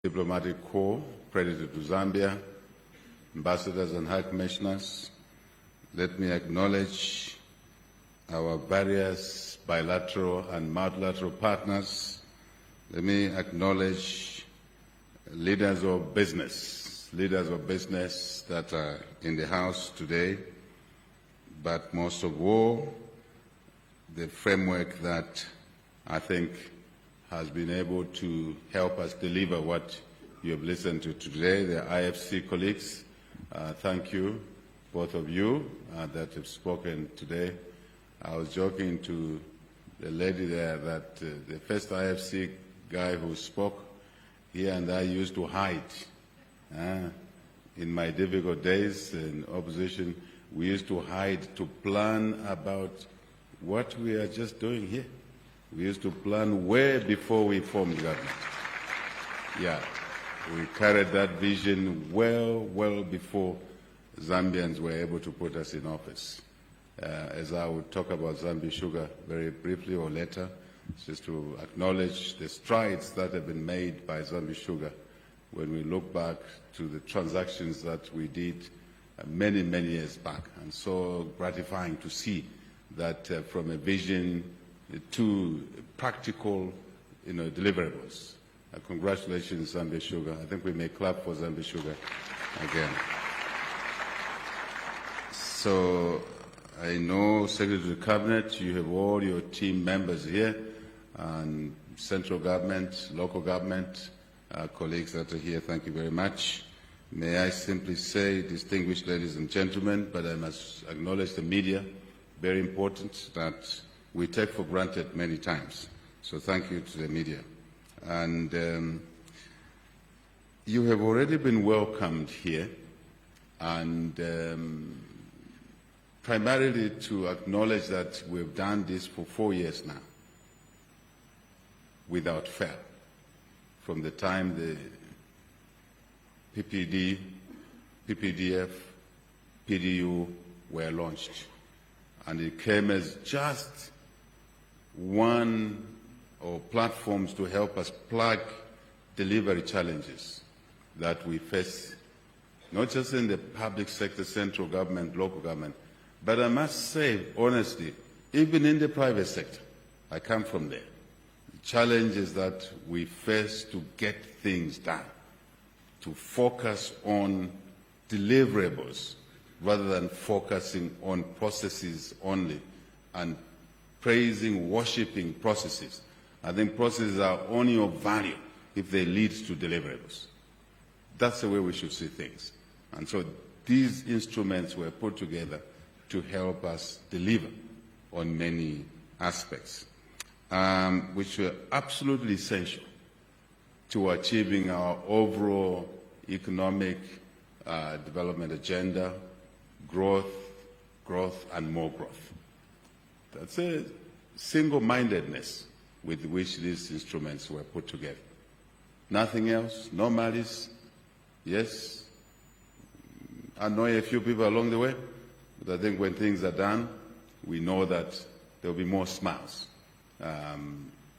Diplomatic Corps, credited to Zambia, ambassadors and high commissioners, let me acknowledge our various bilateral and multilateral partners. Let me acknowledge leaders of business that are in the House today, but most of all, the framework that I think has been able to help us deliver what you have listened to today. The IFC colleagues, thank you, both of you that have spoken today. I was joking to the lady there that the first IFC guy who spoke, he and I used to hide. In my difficult days in opposition, we used to hide to plan about what we are just doing here. We used to plan way before we formed government. Yeah, we carried that vision well before Zambians were able to put us in office. As I will talk about Zambia Sugar very briefly or later, just to acknowledge the strides that have been made by Zambia Sugar when we look back to the transactions that we did many years back, and so gratifying to see that from a vision to practical, deliverables. Congratulations, Zambia Sugar. I think we may clap for Zambia Sugar again. So I know, Secretary of Cabinet, you have all your team members here, and central government, local government, colleagues that are here, thank you very much. May I simply say, distinguished ladies and gentlemen, but I must acknowledge the media, very important, that we take for granted many times. So thank you to the media. And you have already been welcomed here, and primarily to acknowledge that we've done this for 4 years now, without fail, from the time the PPDF, PDU were launched. And it came as just one of platforms to help us plug delivery challenges that we face, not just in the public sector, central government, local government, but I must say, honestly, even in the private sector, I come from there, the challenges that we face to get things done, to focus on deliverables rather than focusing on processes only and praising, worshipping processes. I think processes are only of value if they lead to deliverables. That's the way we should see things. And so these instruments were put together to help us deliver on many aspects, which were absolutely essential to achieving our overall economic development agenda, growth, and more growth. That's a single-mindedness with which these instruments were put together. Nothing else, no malice. Yes, I know a few people along the way, but I think when things are done, we know that there will be more smiles, a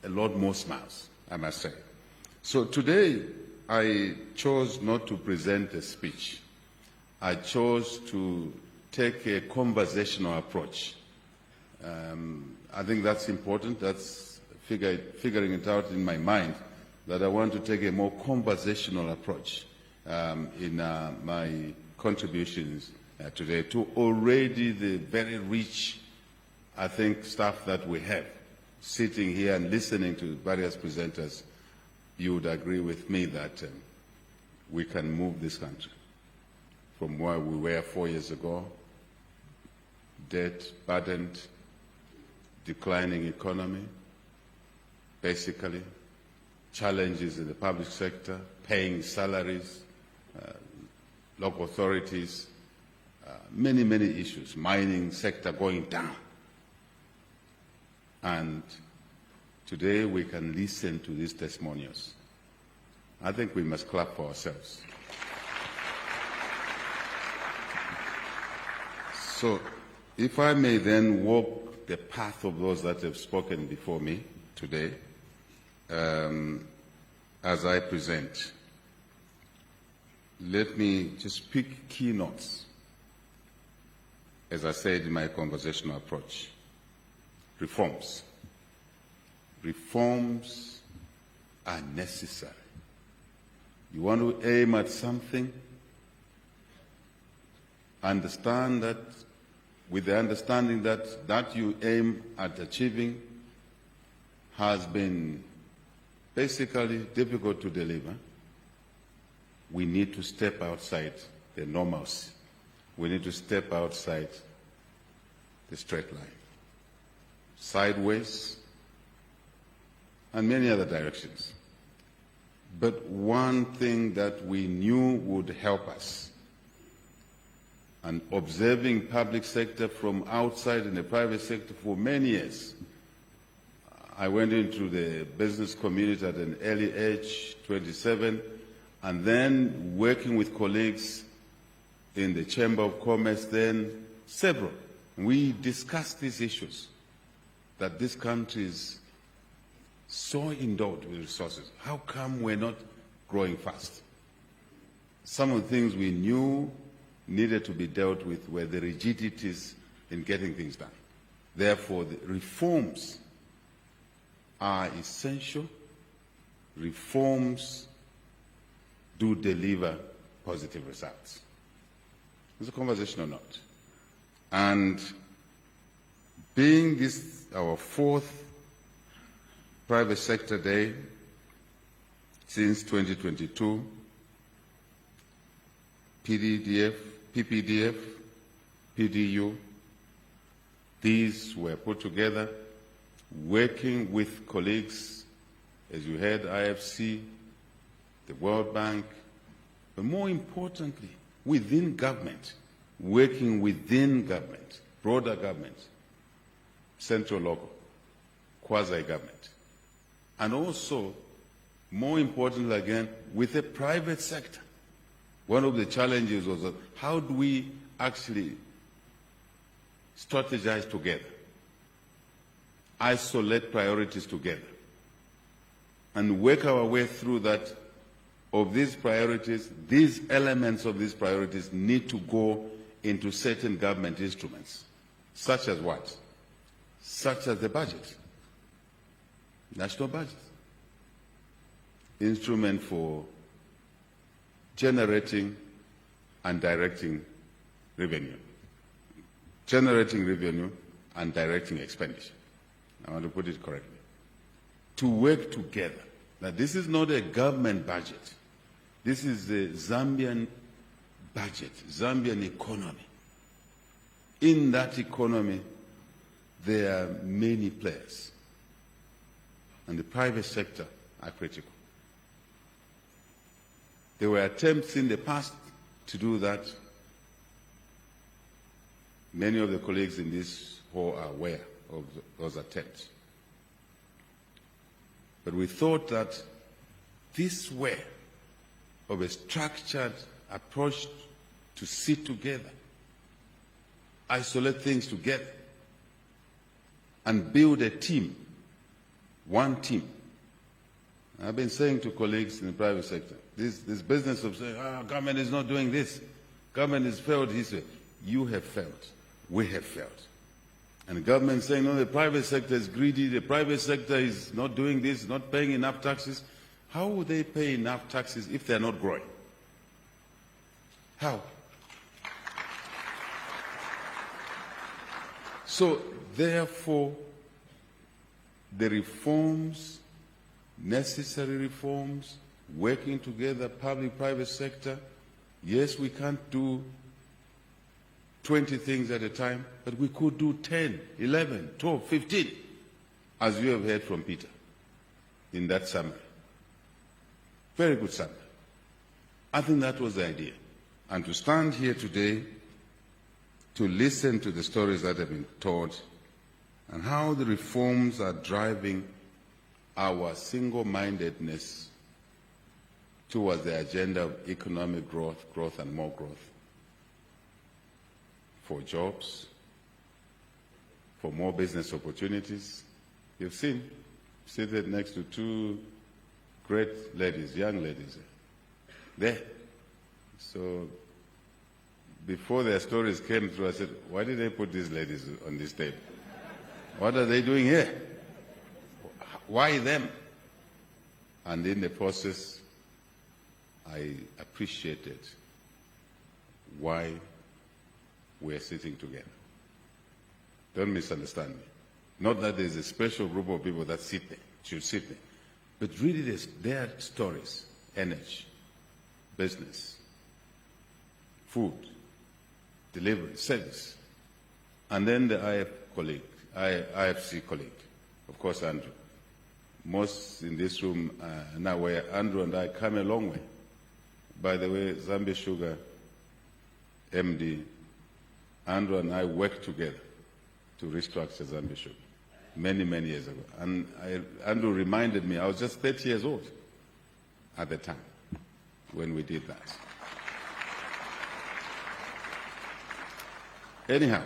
lot more smiles, I must say. So today, I chose not to present a speech. I chose to take a conversational approach. I think that's important. That's figuring it out in my mind, that I want to take a more conversational approach in my contributions today to already the very rich, I think, stuff that we have. Sitting here and listening to various presenters, you would agree with me that we can move this country from where we were 4 years ago, debt-burdened, declining economy, basically, challenges in the public sector, paying salaries, local authorities, many issues, mining sector going down. And today we can listen to these testimonials. I think we must clap for ourselves. So if I may then walk the path of those that have spoken before me today, as I present let me just pick key notes, as I said in my conversational approach. Reforms. Reforms are necessary. You want to aim at something, understand that, with the understanding that that you aim at achieving has been basically difficult to deliver, we need to step outside the normalcy. We need to step outside the straight line, sideways, and many other directions. But one thing that we knew would help us, and observing public sector from outside in the private sector for many years, I went into the business community at an early age, 27, and then working with colleagues in the Chamber of Commerce, then several. We discussed these issues, that this country is so endowed with resources. How come we're not growing fast? Some of the things we knew needed to be dealt with were the rigidities in getting things done. Therefore, the reforms are essential. Reforms do deliver positive results. It's a conversational note. And being this our fourth private sector day since 2022, PPDF, PDU, these were put together working with colleagues, as you heard, IFC, the World Bank, but more importantly, within government, working within government, broader government, central, local, quasi-government, and also, more importantly again, with the private sector. One of the challenges was that how do we actually strategize together, isolate priorities together, and work our way through that. Of these priorities, these elements of these priorities need to go into certain government instruments, such as what? Such as the budget, national budget, instrument for generating and directing revenue, generating revenue and directing expenditure. I want to put it correctly. To work together. Now, this is not a government budget. This is the Zambian budget, Zambian economy. In that economy, there are many players, and the private sector are critical. There were attempts in the past to do that. Many of the colleagues in this hall are aware of those attempts. But we thought that this way of a structured approach to sit together, isolate things together, and build a team, one team. I've been saying to colleagues in the private sector, this business of saying, government is not doing this, government has failed, he said, you have failed, we have failed. And the government saying, no, the private sector is greedy, the private sector is not doing this, not paying enough taxes. How would they pay enough taxes if they're not growing? How? So, therefore, the reforms, necessary reforms, working together, public-private sector, yes, we can't do 20 things at a time, but we could do 10, 11, 12, 15, as you have heard from Peter in that summary. Very good summary. I think that was the idea. And to stand here today, to listen to the stories that have been told and how the reforms are driving our single-mindedness towards the agenda of economic growth and more growth, for jobs, for more business opportunities. You've seen, seated next to two great ladies, young ladies, there. So before their stories came through, I said, why did they put these ladies on this table? What are they doing here? Why them? And in the process, I appreciated why we're sitting together. Don't misunderstand me. Not that there's a special group of people that should sit there, but really their stories, energy, business, food, delivery, service, and then the IFC colleague, of course, Andrew. Most in this room now where Andrew and I come a long way. By the way, Zambia Sugar, MD, Andrew and I worked together to restructure Zambia Sugar many, many years ago. And Andrew reminded me, I was just 30 years old at the time when we did that. Anyhow,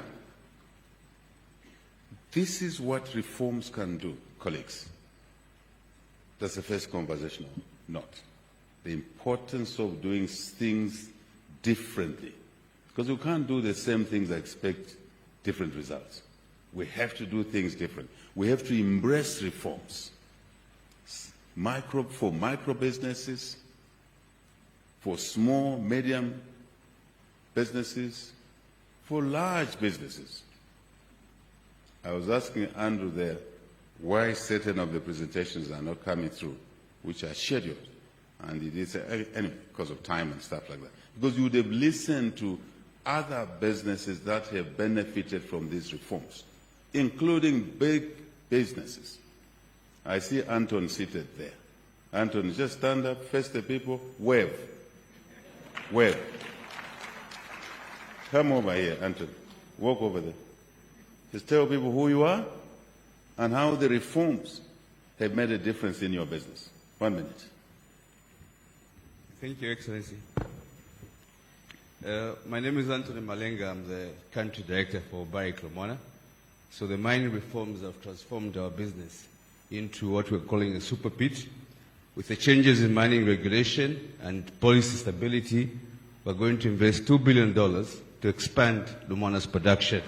this is what reforms can do, colleagues. That's the first conversation on not. The importance of doing things differently. Because we can't do the same things and expect different results. We have to do things different. We have to embrace reforms. For micro businesses, for small, medium businesses, for large businesses. I was asking Andrew there why certain of the presentations are not coming through, which are scheduled. And he did say, anyway, because of time and stuff like that. Because you would have listened to other businesses that have benefited from these reforms, including big businesses. I see Anton seated there. Anton, just stand up, face the people, wave. Wave. Come over here, Anton. Walk over there. Just tell people who you are and how the reforms have made a difference in your business. 1 minute. Thank you, Excellency. My name is Anthony Malenga. I'm the country director for Barrick Lumwana. So the mining reforms have transformed our business into what we're calling a super pit. With the changes in mining regulation and policy stability, we're going to invest $2 billion to expand Lumwana's production.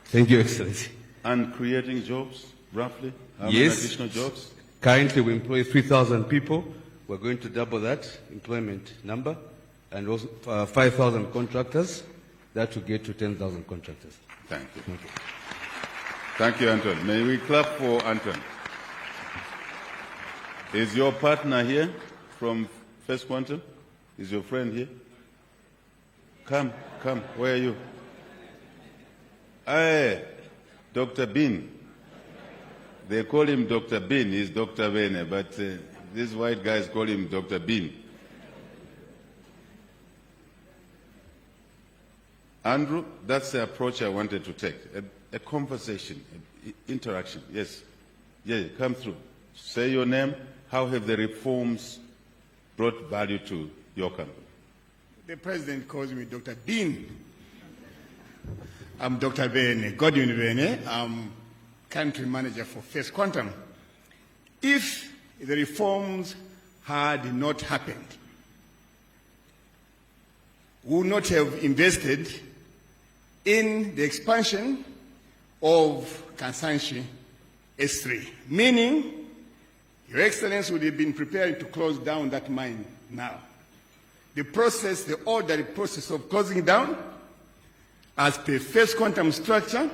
Thank you, Excellency. And creating jobs, roughly? How many Yes. additional jobs? Currently, we employ 3,000 people. We're going to double that employment number, and also 5,000 contractors. That will get to 10,000 contractors. Thank you. Thank you. Thank you, Anton. May we clap for Anton? Is your partner here from First Quantum? Is your friend here? Come. Where are you? Hey, Dr. Bean. They call him Dr. Bean. He's Dr. Bene, but these white guys call him Dr. Bean. Andrew, that's the approach I wanted to take. A conversation, interaction. Yes. Yeah, come through. Say your name. How have the reforms brought value to your company? The president calls me Dr. Bean. I'm Dr. Bene, Godwin Bene. I'm country manager for First Quantum. If the reforms had not happened, we would not have invested in the expansion of Kansanshi S3, meaning Your Excellency would have been preparing to close down that mine now. The process, the orderly process of closing down, as per First Quantum structure,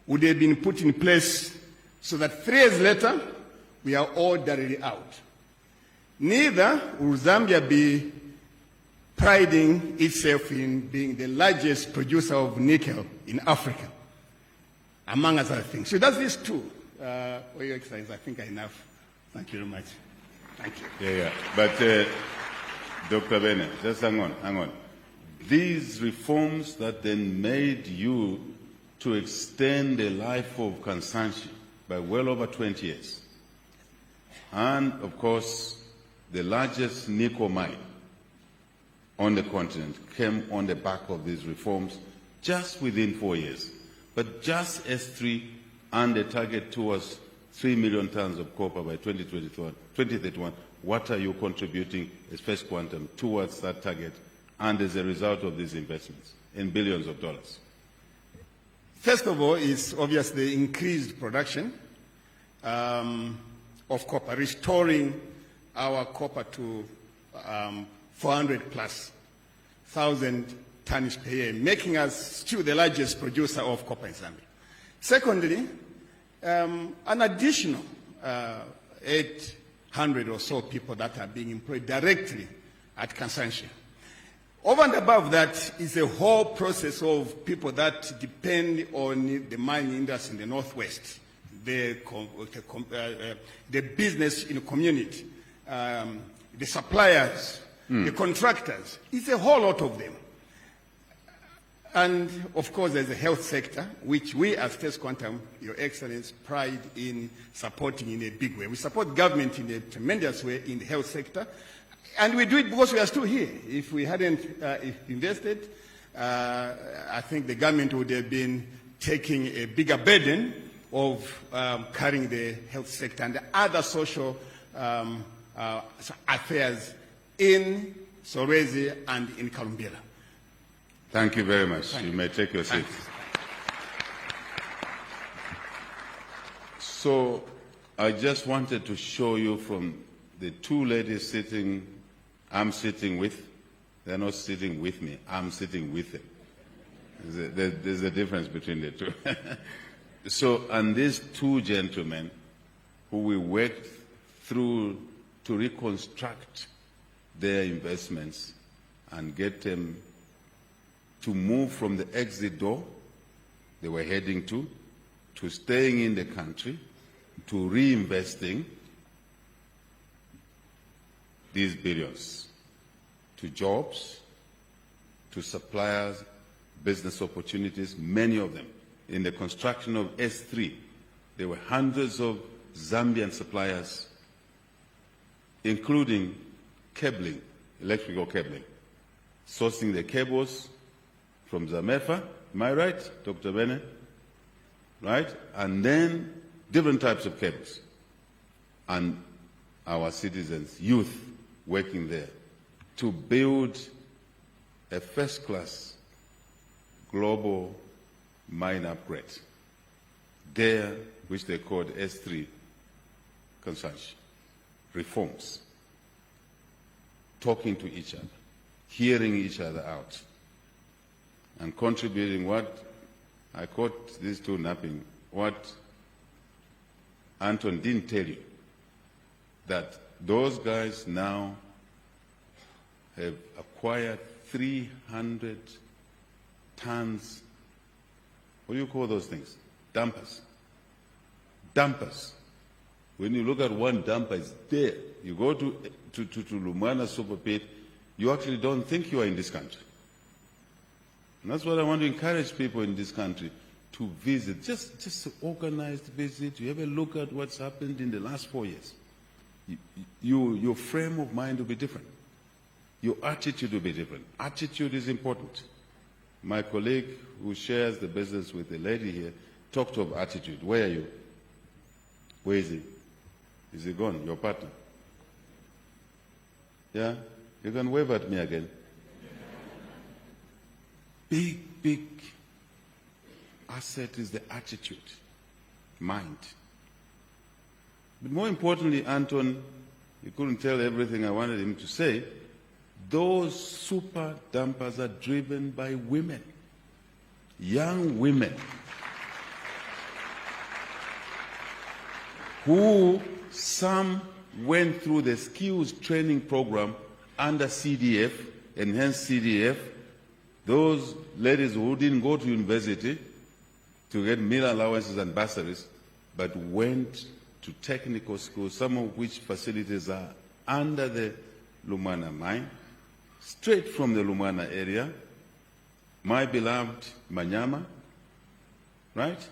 would have been put in place so that 3 years later, we are orderly out. Neither will Zambia be priding itself in being the largest producer of nickel in Africa, among other things. So that's this too. Your Excellency, I think enough. Thank you very much. Thank you. Yeah. But Dr. Bene, just hang on. These reforms that then made you to extend the life of Kansanshi by well over 20 years. And, of course, the largest nickel mine on the continent came on the back of these reforms just within 4 years. But just S3 and the target towards 3 million tons of copper by 2031. What are you contributing as First Quantum towards that target and as a result of these investments in billions of dollars? First of all, is obviously increased production of copper, restoring our copper to 400 plus thousand tons per year, making us still the largest producer of copper in Zambia. Secondly, an additional 800 or so people that are being employed directly at Kansanshi. Over and above that is a whole process of people that depend on the mining industry in the Northwest, the business in the community, the suppliers, the contractors. It's a whole lot of them. And, of course, there's the health sector, which we as First Quantum, Your Excellency, pride in supporting in a big way. We support government in a tremendous way in the health sector. And we do it because we are still here. If we hadn't invested, I think the government would have been taking a bigger burden of carrying the health sector and the other social affairs in Solwezi and in Kalumbila. Thank you very much. You may take your seat. So I just wanted to show you from the two ladies sitting, I'm sitting with, they're not sitting with me, I'm sitting with them. There's a difference between the two. So, and these two gentlemen who we worked through to reconstruct their investments and get them to move from the exit door they were heading to staying in the country, to reinvesting these billions to jobs, to suppliers, business opportunities, many of them. In the construction of S3, there were hundreds of Zambian suppliers, including cabling, electrical cabling, sourcing the cables from Zamefa, am I right, Dr. Bene? Right? And then different types of cables. And our citizens, youth, working there to build a first-class global mine upgrade there, which they called S3 consumption, reforms, talking to each other, hearing each other out, and contributing what I caught these two napping, what Anton didn't tell you, that those guys now have acquired 300 tons, what do you call those things? Dumpers. Dumpers. When you look at one dumper, it's there. You go to Lumwana Super Pit, you actually don't think you are in this country. And that's what I want to encourage people in this country to visit. Just an organized visit. You have a look at what's happened in the last 4 years. Your frame of mind will be different. Your attitude will be different. Attitude is important. My colleague who shares the business with the lady here talked of attitude. Where are you? Where is he? Is he gone? Your partner? Yeah? You can wave at me again. Big asset is the attitude, mind. But more importantly, Anton, he couldn't tell everything I wanted him to say. Those super dumpers are driven by women, young women, who some went through the skills training program under CDF, enhanced CDF. Those ladies who didn't go to university to get meal allowances and bursaries, but went to technical schools, some of which facilities are under the Lumwana mine, straight from the Lumwana area, my beloved Manyama, right?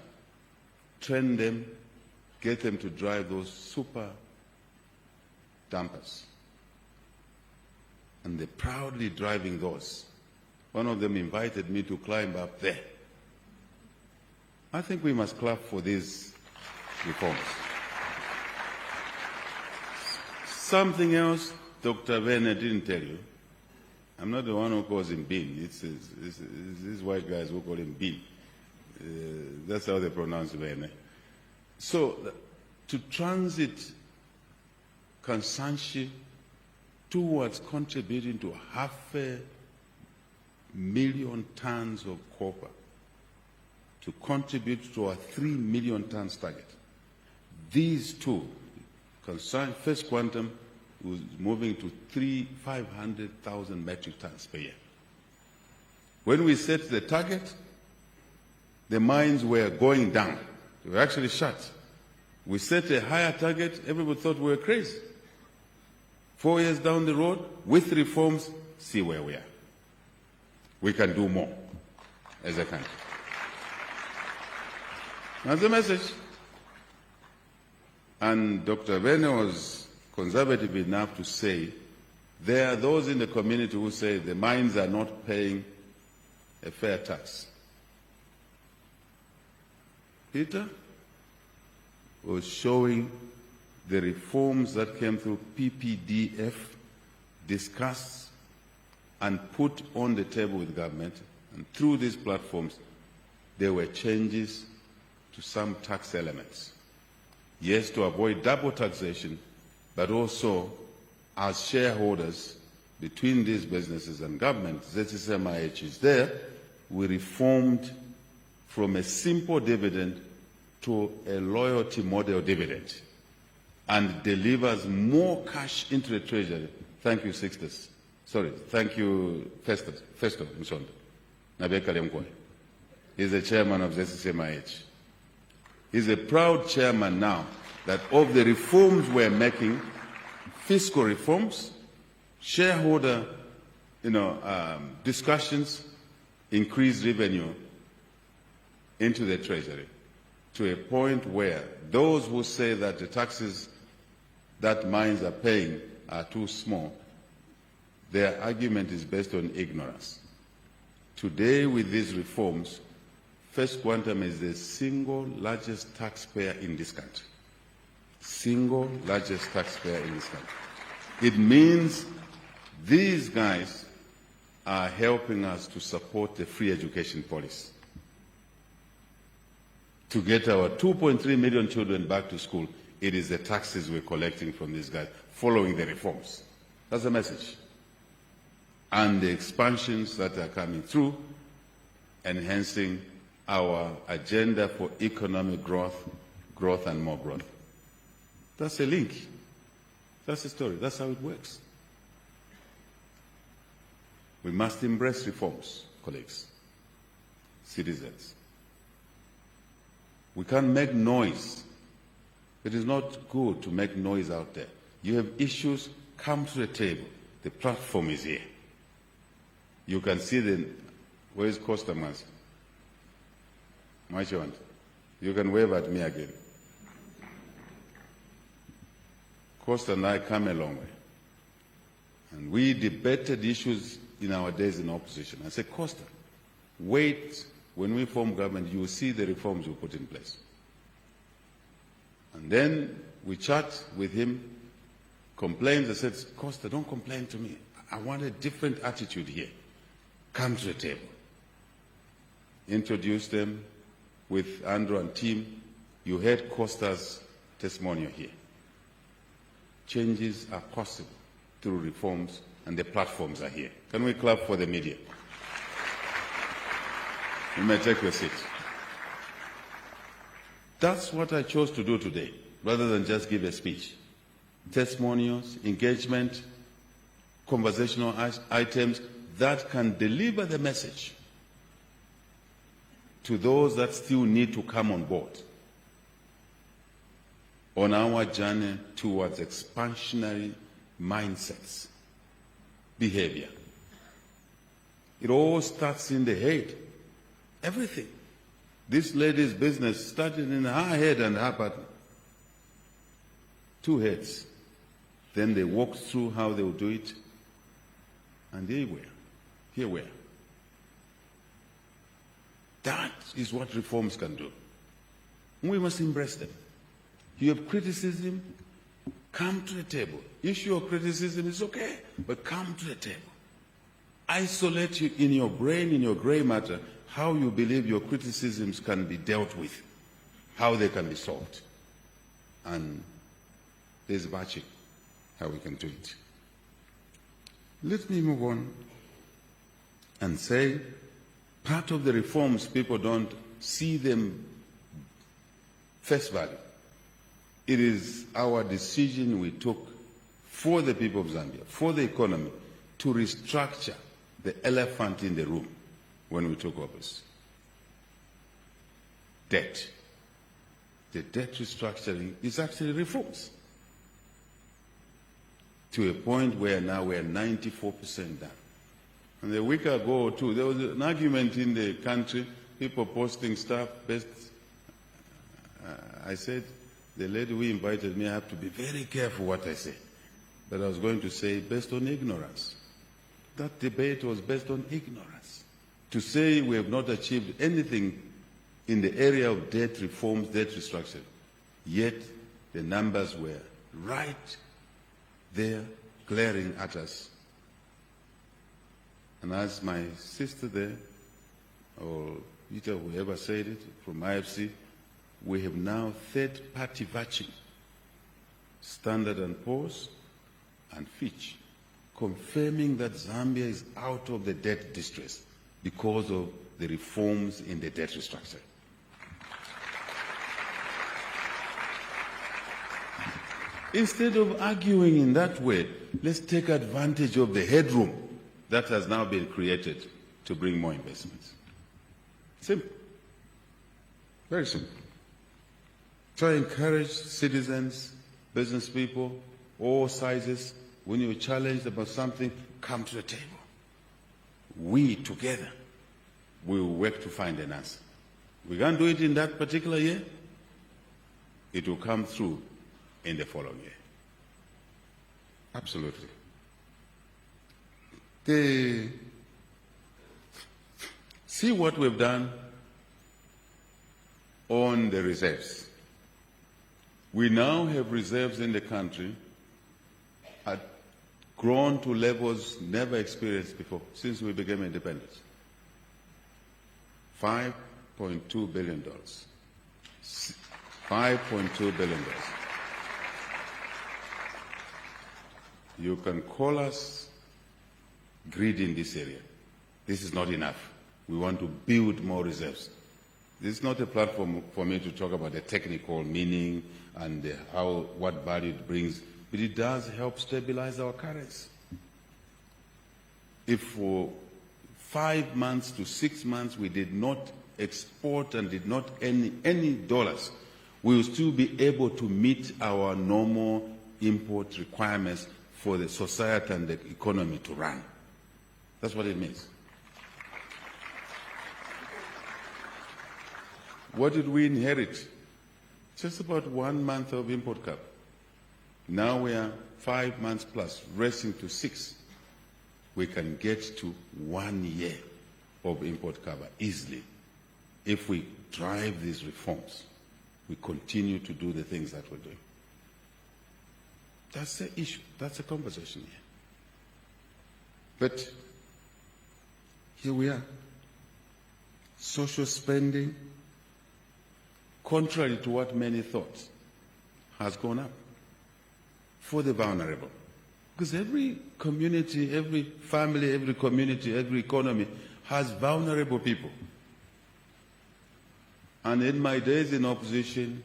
Train them, get them to drive those super dumpers. And they're proudly driving those. One of them invited me to climb up there. I think we must clap for these reforms. Something else Dr. Werner didn't tell you. I'm not the one who calls him Bean. It's these white guys who call him Bean. That's how they pronounce Werner. So to transit Kansanshi towards contributing to 500,000 tons of copper, to contribute to our 3 million tons target. These two, First Quantum was moving to 500,000 metric tons per year. When we set the target, the mines were going down. They were actually shut. We set a higher target, everybody thought we were crazy. 4 years down the road, with reforms, see where we are. We can do more as a country. That's the message. And Dr. Werner was conservative enough to say there are those in the community who say the mines are not paying a fair tax. Peter was showing the reforms that came through PPDF, discussed and put on the table with government, and through these platforms there were changes to some tax elements. Yes, to avoid double taxation, but also as shareholders between these businesses and government, ZSMIH is there, we reformed from a simple dividend to a loyalty model dividend, and delivers more cash into the treasury. Thank you, Sixtus. Sorry, thank you, Festo Msonda. Nabeka Lemkwe. He's the chairman of ZSMIH. He's a proud chairman now that of the reforms we're making, fiscal reforms, shareholder discussions, increase revenue into the treasury to a point where those who say that the taxes that mines are paying are too small, their argument is based on ignorance. Today, with these reforms, First Quantum is the single largest taxpayer in this country. Single largest taxpayer in this country. It means these guys are helping us to support the free education policy, to get our 2.3 million children back to school. It is the taxes we're collecting from these guys following the reforms. That's the message. And the expansions that are coming through, enhancing our agenda for economic growth and more growth. That's a link. That's the story. That's how it works. We must embrace reforms, colleagues, citizens. We can't make noise. It is not good to make noise out there. You have issues, come to the table. The platform is here. You can see where is customers? Machant, you can wave at me again. Costa and I come a long way. And we debated issues in our days in opposition. I said, Costa, wait, when we form government, you will see the reforms we put in place. And then we chat with him, complains. I said, Costa, don't complain to me. I want a different attitude here. Come to the table. Introduce them with Andrew and team. You heard Costa's testimonial here. Changes are possible through reforms, and the platforms are here. Can we clap for the media? You may take your seat. That's what I chose to do today, rather than just give a speech. Testimonials, engagement, conversational items that can deliver the message to those that still need to come on board on our journey towards expansionary mindsets, behavior. It all starts in the head. Everything. This lady's business started in her head and her partner. Two heads. Then they walked through how they would do it, and they were. Here we are. That is what reforms can do. We must embrace them. You have criticism, Come to the table. Issue your criticism is okay, but come to the table. Isolate you in your brain, in your gray matter, how you believe your criticisms can be dealt with, how they can be solved. And there's magic how we can do it. Let me move on and say part of the reforms, people don't see them face value. It is our decision we took for the people of Zambia, for the economy, to restructure the elephant in the room when we took office. Debt. The debt restructuring is actually reforms, to a point where now we're 94% done. And a week ago or two, there was an argument in the country, people posting stuff based. I said, the lady who invited me, I have to be very careful what I say. But I was going to say based on ignorance. That debate was based on ignorance. To say we have not achieved anything in the area of debt reforms, debt restructuring, yet the numbers were right there, glaring at us. And as my sister there, or Peter, whoever said it, from IFC, we have now third-party vouching, Standard & Poor's and Fitch, confirming that Zambia is out of the debt distress because of the reforms in the debt restructuring. Instead of arguing in that way, let's take advantage of the headroom that has now been created to bring more investments. Simple. Very simple. So I encourage citizens, business people, all sizes, when you're challenged about something, come to the table. We together will work to find an answer. We can't do it in that particular year. It will come through in the following year. Absolutely. See what we've done on the reserves. We now have reserves in the country at grown to levels never experienced before since we became independent. $5.2 billion. $5.2 billion. You can call us greedy in this area. This is not enough. We want to build more reserves. This is not a platform for me to talk about the technical meaning and what value it brings, but it does help stabilize our currency. If for 5 months to 6 months we did not export and did not earn any dollars, we will still be able to meet our normal import requirements for the society and the economy to run. That's what it means. What did we inherit? Just about 1 month of import cover. Now we are 5 months plus, racing to 6. We can get to 1 year of import cover easily if we drive these reforms. We continue to do the things that we're doing. That's the issue. That's the conversation here. But here we are. Social spending, contrary to what many thought, has gone up for the vulnerable. Because every community, every family, every community, every economy has vulnerable people. And in my days in opposition,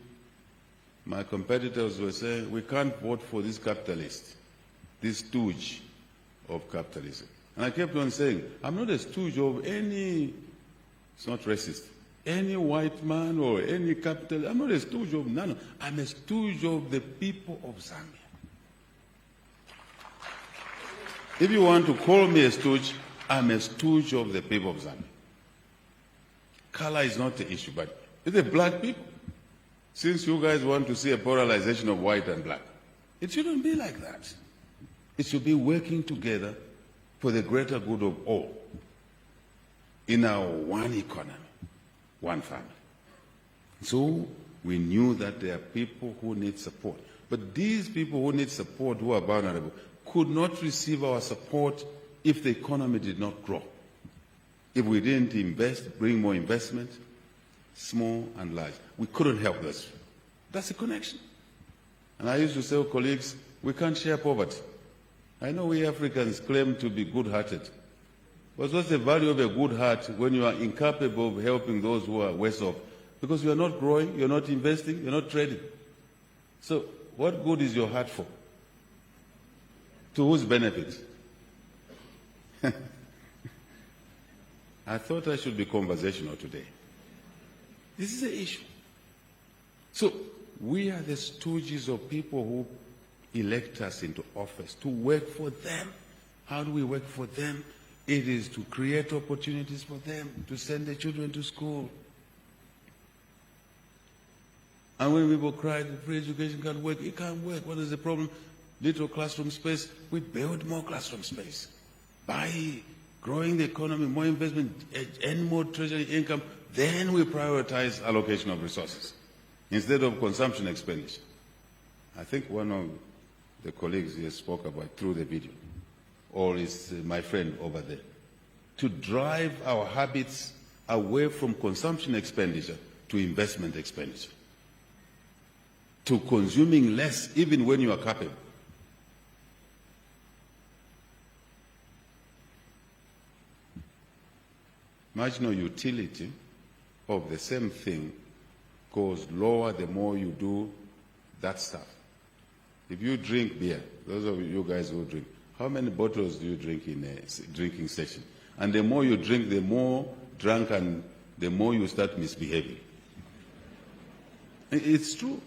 my competitors were saying, we can't vote for this capitalist, this stooge of capitalism. And I kept on saying, I'm not a stooge of any, it's not racist, any white man or any capitalist. I'm not a stooge of none. I'm a stooge of the people of Zambia. If you want to call me a stooge, I'm a stooge of the people of Zambia. Color is not the issue, but it's the black people. Since you guys want to see a polarization of white and black, it shouldn't be like that. It should be working together for the greater good of all in our one economy, one family. So we knew that there are people who need support. But these people who need support, who are vulnerable, could not receive our support if the economy did not grow. If we didn't invest, bring more investment, small and large, we couldn't help this. That's a connection. And I used to say, colleagues, we can't share poverty. I know we Africans claim to be good-hearted. But what's the value of a good heart when you are incapable of helping those who are worse off? Because you are not growing, you're not investing, you're not trading. So what good is your heart for? To whose benefit? I thought I should be conversational today. This is the issue. So we are the stooges of people who elect us into office to work for them. How do we work for them? It is to create opportunities for them, to send their children to school. And when people cry, free education can't work, it can't work. What is the problem? Little classroom space. We build more classroom space. By growing the economy, more investment, and more treasury income, then we prioritize allocation of resources instead of consumption expenditure. I think one of the colleagues here spoke about through the video, or is my friend over there, to drive our habits away from consumption expenditure to investment expenditure, to consuming less even when you are capable. Marginal utility of the same thing goes lower the more you do that stuff. If you drink beer, those of you guys who drink, how many bottles do you drink in a drinking session? And the more you drink, the more drunk and the more you start misbehaving. It's true.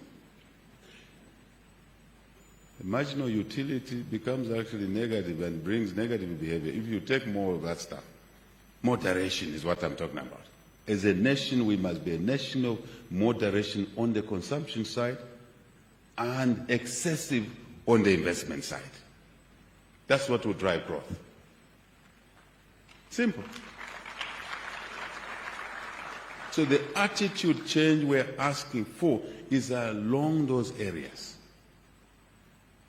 The marginal utility becomes actually negative and brings negative behavior if you take more of that stuff. Moderation is what I'm talking about. As a nation, we must be a nation of moderation on the consumption side and excessive on the investment side. That's what will drive growth. Simple. So the attitude change we're asking for is along those areas.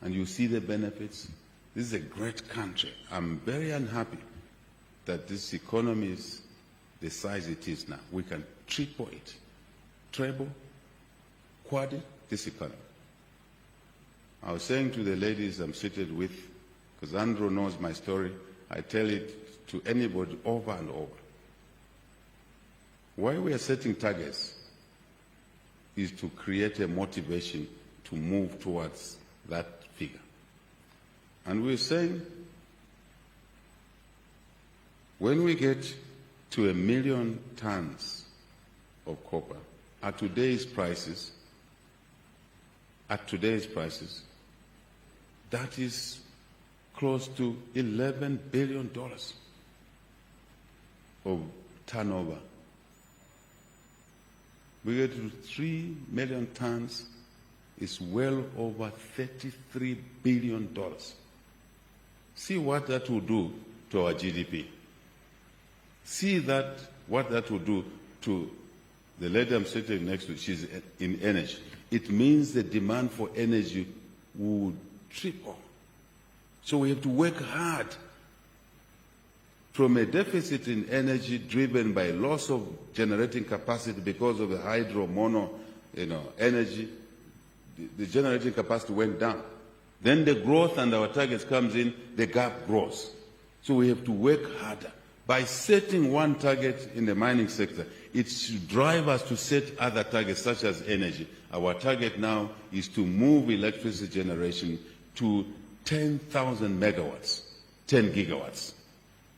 And you see the benefits. This is a great country. I'm very unhappy that this economy is the size it is now. We can triple it, treble, quad it, this economy. I was saying to the ladies I'm seated with, because Andrew knows my story, I tell it to anybody over and over. Why we are setting targets is to create a motivation to move towards that figure. And we're saying, when we get to 1 million tons of copper at today's prices, that is close to $11 billion of turnover. We get to 3 million tons, is well over $33 billion. See what that will do to our GDP. See what that will do to the lady I'm sitting next to. She's in energy. It means the demand for energy would triple. So we have to work hard. From a deficit in energy driven by loss of generating capacity because of the hydro mono energy, the generating capacity went down. Then the growth and our targets comes in, the gap grows. So we have to work harder. By setting one target in the mining sector, it should drive us to set other targets such as energy. Our target now is to move electricity generation to 10,000 megawatts, 10 gigawatts.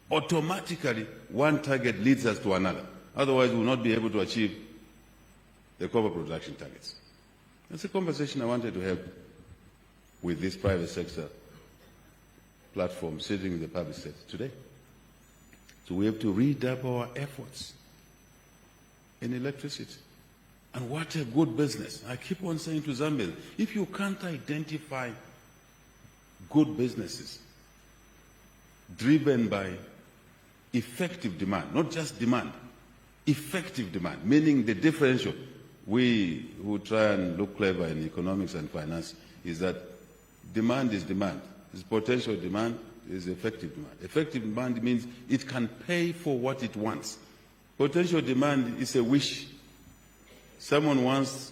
Automatically, one target leads us to another. Otherwise, we will not be able to achieve the copper production targets. That's a conversation I wanted to have with this private sector platform sitting in the public sector today. So we have to redouble our efforts in electricity. And what a good business. I keep on saying to Zambians, if you can't identify good businesses driven by effective demand, not just demand, effective demand, meaning the differential. We who try and look clever in economics and finance is that demand is demand. There's potential demand, there's effective demand. Effective demand means it can pay for what it wants. Potential demand is a wish. Someone wants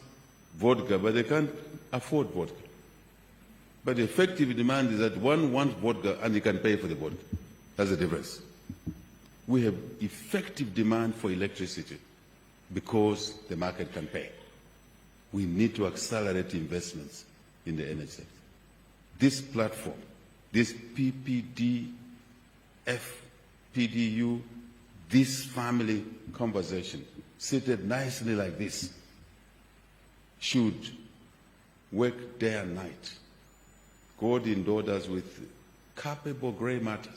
vodka, but they can't afford vodka. But effective demand is that one wants vodka and he can pay for the vodka. That's the difference. We have effective demand for electricity because the market can pay. We need to accelerate investments in the energy sector. This platform, this PPDF, PDU, this family conversation, seated nicely like this, should work day and night, coordinate us with capable grey matter.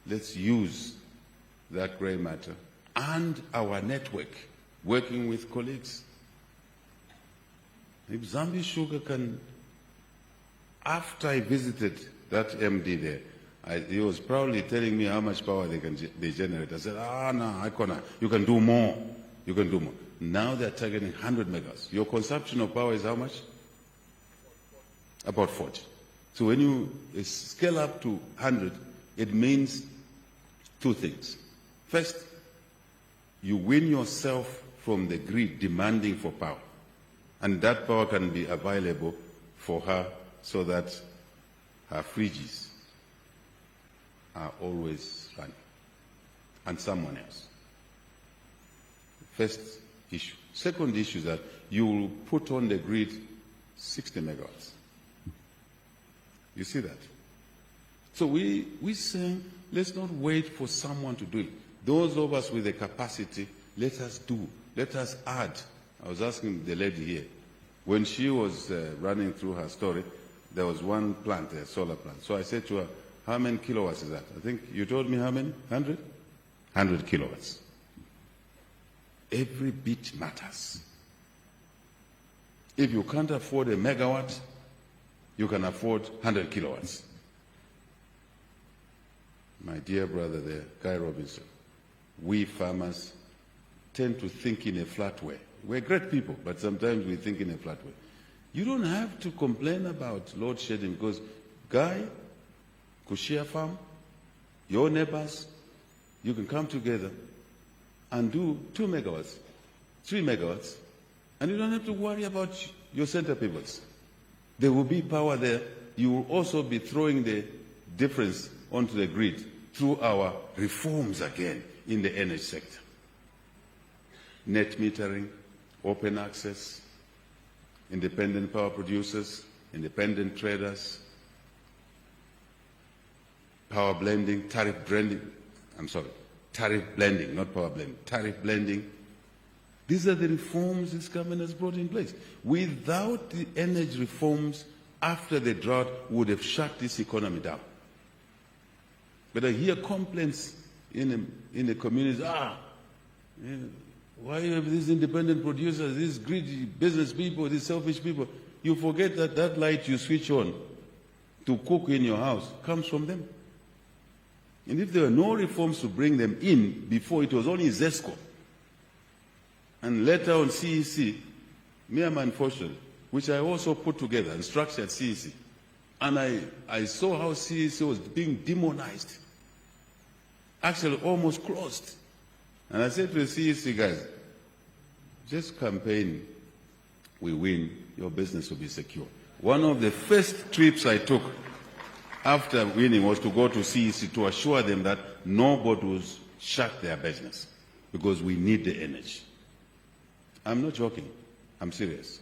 Let's use that grey matter and our network, working with colleagues. If Zambi Sugar can, after I visited that MD there, he was proudly telling me how much power they generate. I said, no, you can do more. You can do more. Now they're targeting 100 megawatts. Your consumption of power is how much? About 40. So when you scale up to 100, it means two things. First, you win yourself from the grid demanding for power. And that power can be available for her so that her fridges are always running. And someone else. First issue. Second issue is that you will put on the grid 60 megawatts. You see that? So we say, let's not wait for someone to do it. Those of us with the capacity, let us do. Let us add. I was asking the lady here, when she was running through her story, there was one plant, a solar plant. So I said to her, how many kilowatts is that? I think you told me how many? 100? 100 kilowatts. Every bit matters. If you can't afford a megawatt, you can afford 100 kilowatts. My dear brother there, Guy Robinson, we farmers tend to think in a flat way. We're great people, but sometimes we think in a flat way. You don't have to complain about load shedding because Guy, Kushia Farm, your neighbors, you can come together and do 2 megawatts, 3 megawatts, and you don't have to worry about your center pivots. There will be power there. You will also be throwing the difference onto the grid through our reforms again in the energy sector. Net metering, open access, independent power producers, independent traders, power blending, tariff blending, not power blending, tariff blending. These are the reforms this government has brought in place. Without the energy reforms, after the drought, we would have shut this economy down. But I hear complaints in the communities, why you have these independent producers, these greedy business people, these selfish people? You forget that that light you switch on to cook in your house comes from them. And if there were no reforms to bring them in before, it was only ZESCO. And later on CEC, Myanmar Fortune, which I also put together and structured CEC. And I saw how CEC was being demonized, actually almost closed. And I said to the CEC guys, just campaign, we win, your business will be secure. One of the first trips I took after winning was to go to CEC to assure them that nobody will shut their business because we need the energy. I'm not joking, I'm serious.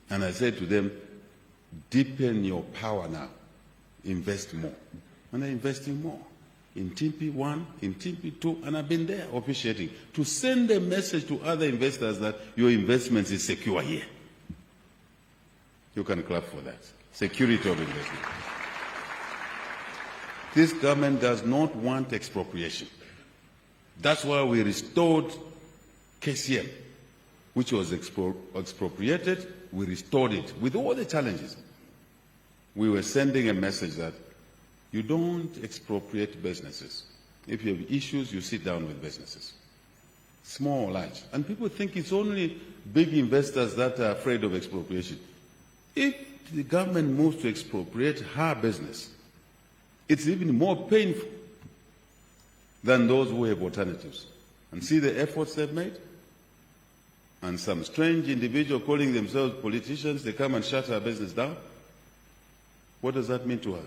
And I said to them, deepen your power now, invest more. And they're investing more. In Timpi 1, in Timpi 2, and I've been there officiating to send a message to other investors that your investments is secure here. You can clap for that. Security of investment. This government does not want expropriation. That's why we restored KCM, which was expropriated. We restored it with all the challenges. We were sending a message that you don't expropriate businesses. If you have issues, you sit down with businesses, small or large. And people think it's only big investors that are afraid of expropriation. If the government moves to expropriate her business, it's even more painful than those who have alternatives. And see the efforts they've made? And some strange individual calling themselves politicians, they come and shut her business down. What does that mean to her?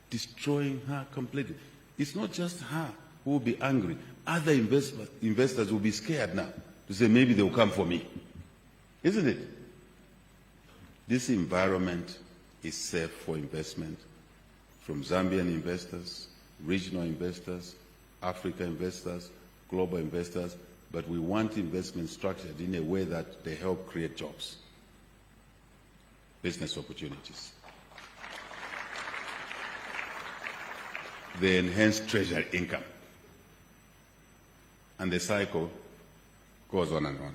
Destroying her completely. It's not just her who will be angry. Other investors will be scared now to say maybe they will come for me. Isn't it? This environment is safe for investment from Zambian investors, regional investors, African investors, global investors, but we want investment structured in a way that they help create jobs, business opportunities. They enhance treasury income. And the cycle goes on and on.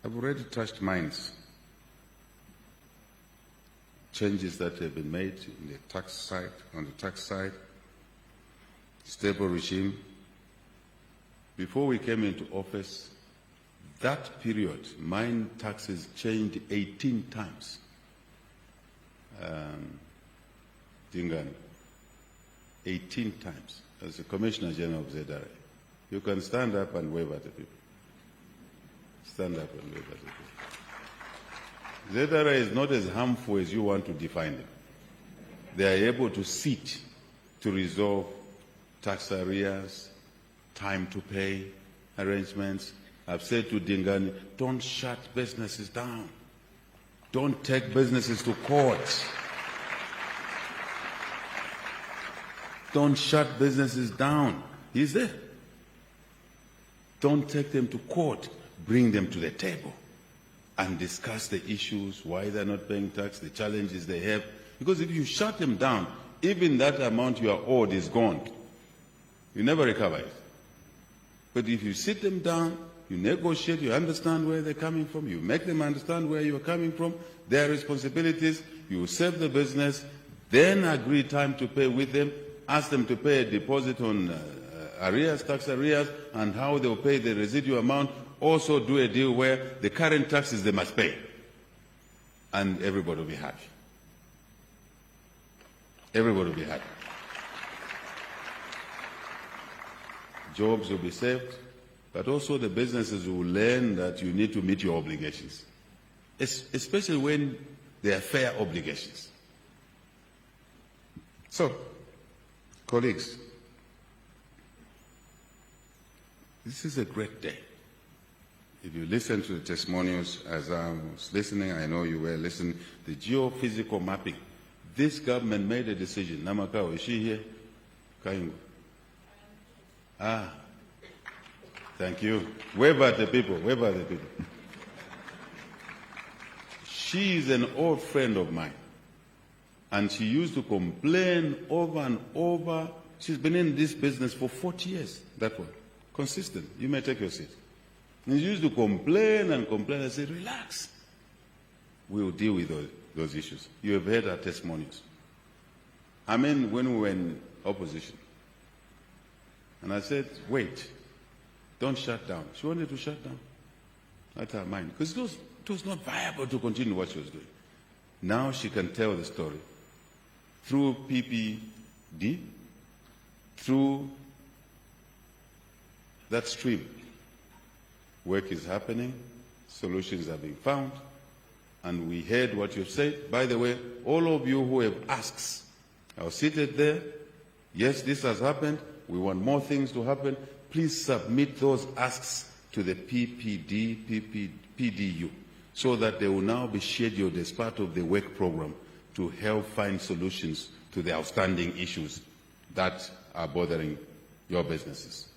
I've already touched mines. Changes that have been made in the tax side, on the tax side, stable regime. Before we came into office, that period, mine taxes changed 18 times. Dingani, 18 times. As the Commissioner General of ZRA, you can stand up and wave at the people. Stand up and wave at the people. ZRA is not as harmful as you want to define them. They are able to sit to resolve tax arrears, time to pay arrangements. I've said to Dingani, don't shut businesses down. Don't take businesses to court. Don't shut businesses down. He's there. Don't take them to court. Bring them to the table and discuss the issues, why they're not paying tax, the challenges they have. Because if you shut them down, even that amount you are owed is gone. You never recover it. But if you sit them down, you negotiate, you understand where they're coming from, you make them understand where you're coming from, their responsibilities, you save the business, then agree time to pay with them, ask them to pay a deposit on arrears, tax arrears, and how they'll pay the residual amount. Also do a deal where the current taxes they must pay. And everybody will be happy. Everybody will be happy. Jobs will be saved, but also the businesses will learn that you need to meet your obligations, especially when they are fair obligations. So, colleagues, this is a great day. If you listen to the testimonials, as I was listening, I know you were listening, the geophysical mapping. This government made a decision. Namakao, is she here? Kaingo. Ah, thank you. Wave at the people, wave at the people. She is an old friend of mine, and she used to complain over and over. She's been in this business for 40 years, that one. Consistent. You may take your seat. And she used to complain and complain. I said, relax. We'll deal with those issues. You have heard her testimonies. I mean, when we were in opposition, and I said, wait, don't shut down. She wanted to shut down. That's her mind. Because it was not viable to continue what she was doing. Now she can tell the story through PPD, through that stream. Work is happening, solutions are being found, and we heard what you said. By the way, all of you who have asks, I was seated there. Yes, this has happened. We want more things to happen. Please submit those asks to the PPDU so that they will now be scheduled as part of the work program to help find solutions to the outstanding issues that are bothering your businesses.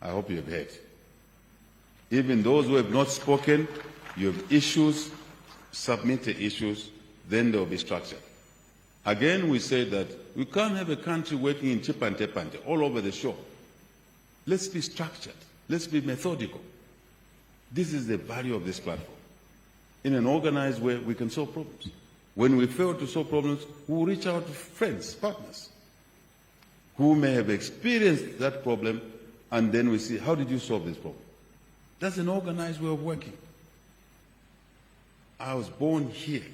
I hope you have heard. Even those who have not spoken, you have issues, submit the issues, then they will be structured. Again, we say that we can't have a country working in chipante-pante all over the shore. Let's be structured. Let's be methodical. This is the value of this platform. In an organized way, we can solve problems. When we fail to solve problems, we will reach out to friends, partners, who may have experienced that problem, and then we see, how did you solve this problem? That's an organized way of working. I was born here,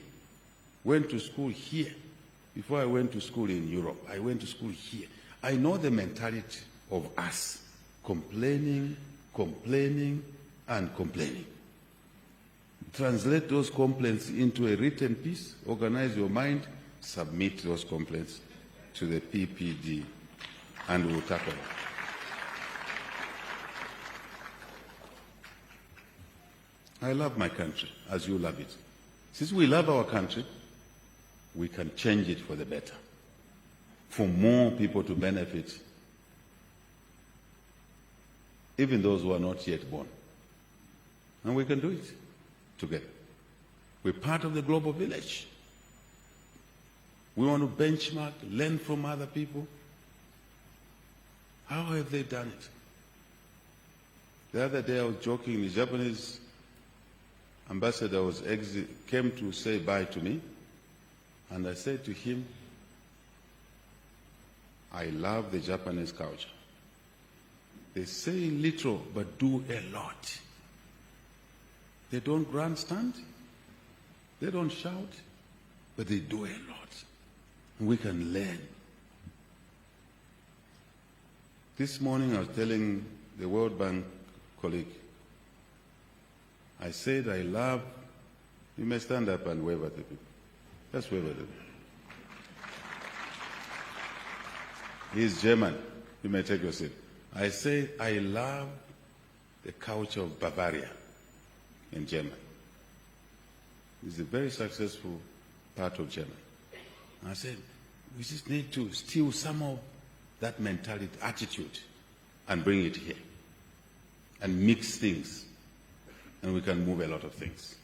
went to school here. Before I went to school in Europe, I went to school here. I know the mentality of us, complaining, complaining, and complaining. Translate those complaints into a written piece, organize your mind, submit those complaints to the PPD, and we'll tackle it. I love my country as you love it. Since we love our country, we can change it for the better, for more people to benefit, even those who are not yet born. And we can do it together. We're part of the global village. We want to benchmark, learn from other people. How have they done it? The other day I was joking, the Japanese ambassador came to say bye to me, and I said to him, I love the Japanese culture. They say little but do a lot. They don't grandstand, they don't shout, but they do a lot. And we can learn. This morning I was telling the World Bank colleague, I said I love, you may stand up and wave at the people. Just wave at them. He's German. You may take your seat. I say I love the culture of Bavaria in Germany. It's a very successful part of Germany. I said, we just need to steal some of that mentality, attitude, and bring it here. And mix things. And we can move a lot of things.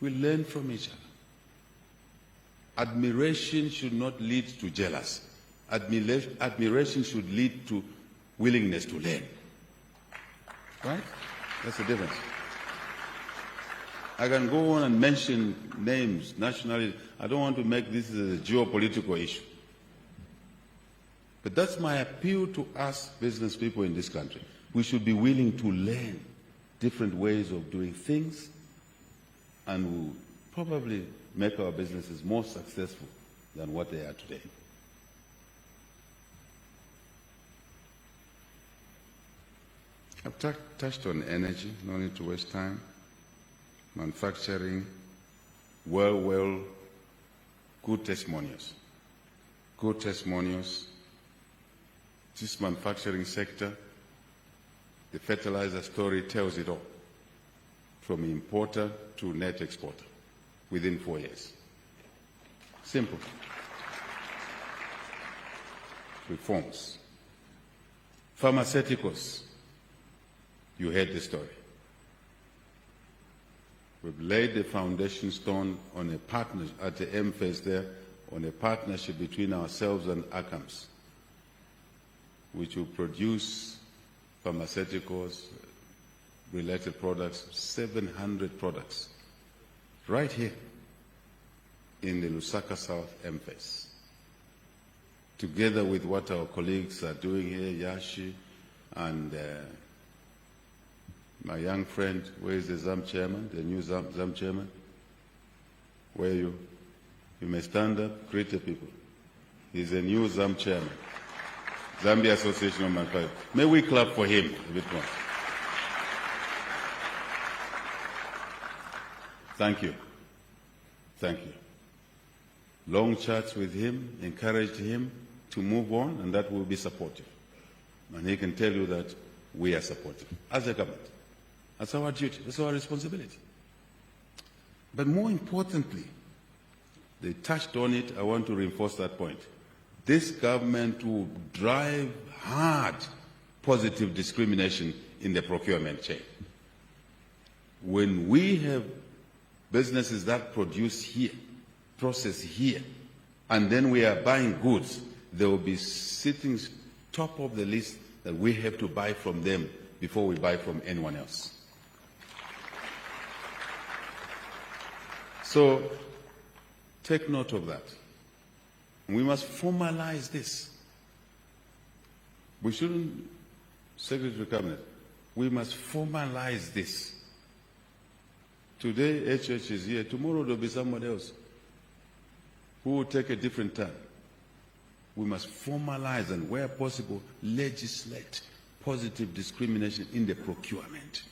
We learn from each other. Admiration should not lead to jealousy. Admiration should lead to willingness to learn. Right? That's the difference. I can go on and mention names, nationalities. I don't want to make this a geopolitical issue. But that's my appeal to us business people in this country. We should be willing to learn different ways of doing things, and we'll probably make our businesses more successful than what they are today. I've touched on energy, no need to waste time. Manufacturing, good testimonials. Good testimonials. This manufacturing sector, the fertilizer story tells it all, from importer to net exporter, within 4 years. Simple. Reforms. Pharmaceuticals, you heard the story. We've laid the foundation stone on a partnership, at the M phase there, on a partnership between ourselves and ACAMS, which will produce pharmaceuticals, related products, 700 products, right here in the Lusaka South M phase. Together with what our colleagues are doing here, Yashi and my young friend, where is the ZAM chairman, the new ZAM chairman? Where are you? You may stand up, greet the people. He's a new ZAM chairman, Zambia Association of Manufacturers. May we clap for him a bit more? Thank you. Thank you. Long chats with him, encouraged him to move on, and that will be supportive. And he can tell you that we are supportive as a government. That's our duty. That's our responsibility. But more importantly, they touched on it. I want to reinforce that point. This government will drive hard positive discrimination in the procurement chain. When we have businesses that produce here, process here, and then we are buying goods, they will be sitting top of the list that we have to buy from them before we buy from anyone else. So take note of that. We must formalize this. We shouldn't, Secretary of Cabinet, we must formalize this Today, HH is here. Tomorrow, there will be someone else who will take a different turn. We must formalize and, where possible, legislate positive discrimination in the procurement,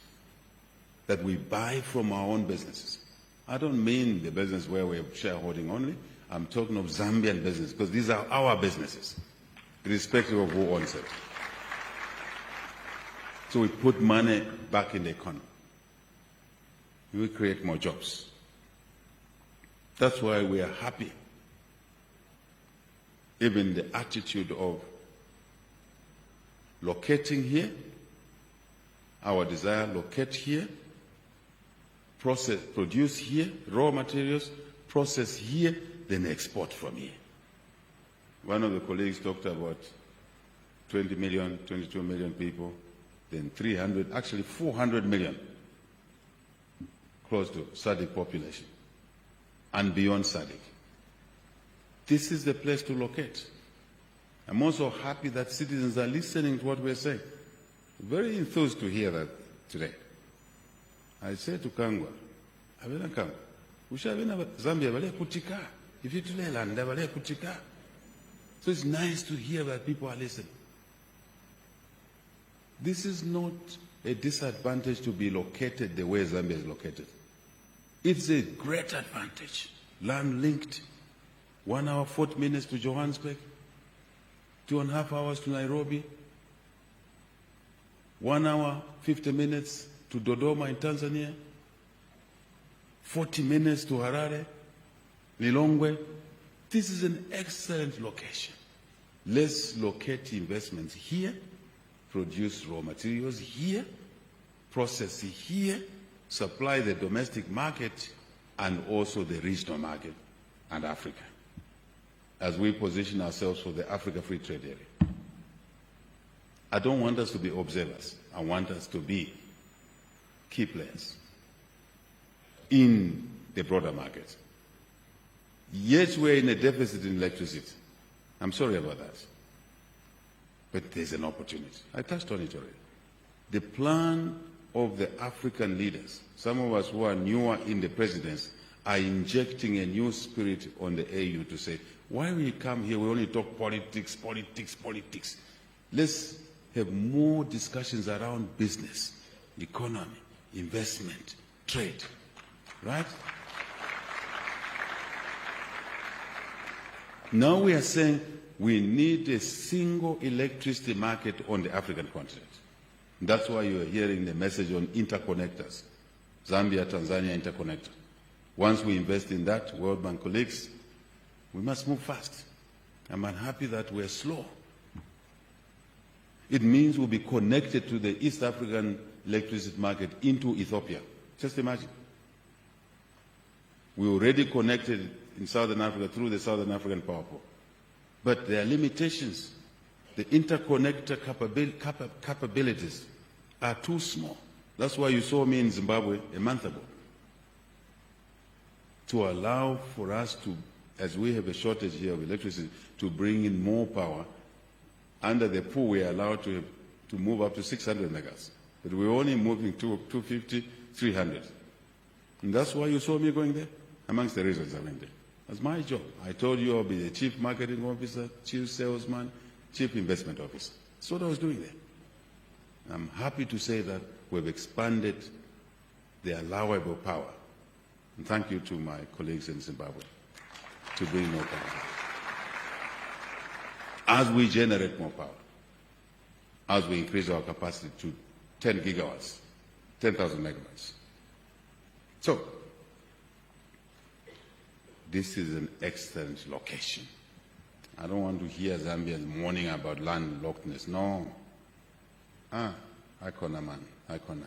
that we buy from our own businesses. I don't mean the business where we're shareholding only. I'm talking of Zambian business, because these are our businesses, irrespective of who owns it. So we put money back in the economy. We create more jobs. That's why we are happy. Even the attitude of locating here, our desire, locate here, process, produce here, raw materials, process here, then export from here. One of the colleagues talked about 20 million, 22 million people, then 300, actually 400 million, close to SADC population, and beyond SADC. This is the place to locate. I'm also happy that citizens are listening to what we're saying. Very enthused to hear that today. I said to Kangwa, Abena Kangwa, Ushabena Zambia Vale Kutika. If you today land, Vale Kutika. So it's nice to hear that people are listening. This is not a disadvantage to be located the way Zambia is located. It's a great advantage. Land linked. 1 hour, 40 minutes to Johannesburg. 2.5 hours to Nairobi. 1 hour, 50 minutes to Dodoma in Tanzania. 40 minutes to Harare, Lilongwe. This is an excellent location. Let's locate investments here, produce raw materials here, process here, supply the domestic market and also the regional market and Africa, as we position ourselves for the Africa Free Trade Area. I don't want us to be observers. I want us to be key players in the broader market. Yet we're in a deficit in electricity. I'm sorry about that. But there's an opportunity. I touched on it already. The plan of the African leaders, some of us who are newer in the presidency, are injecting a new spirit on the AU to say, why we come here, we only talk politics, politics, politics. Let's have more discussions around business, economy, investment, trade, right? Now we are saying we need a single electricity market on the African continent. That's why you are hearing the message on interconnectors, Zambia, Tanzania interconnector. Once we invest in that, World Bank colleagues, we must move fast. I'm unhappy that we're slow. It means we'll be connected to the East African electricity market into Ethiopia. Just imagine. We're already connected in Southern Africa through the Southern African Power Pool. But there are limitations. The interconnector capabilities are too small. That's why you saw me in Zimbabwe a month ago. To allow for us to, as we have a shortage here of electricity, to bring in more power. Under the pool, we are allowed to move up to 600 megas. But we're only moving to 250, 300. And that's why you saw me going there, amongst the reasons I went there. That's my job. I told you I'll be the chief marketing officer, chief salesman, chief investment officer. That's what I was doing there. I'm happy to say that we've expanded the allowable power. And thank you to my colleagues in Zimbabwe to bring more power. As we generate more power, as we increase our capacity to 10 gigawatts, 10,000 megawatts. So, this is an excellent location. I don't want to hear Zambians mourning about landlockedness. No. Icona, man. Icona.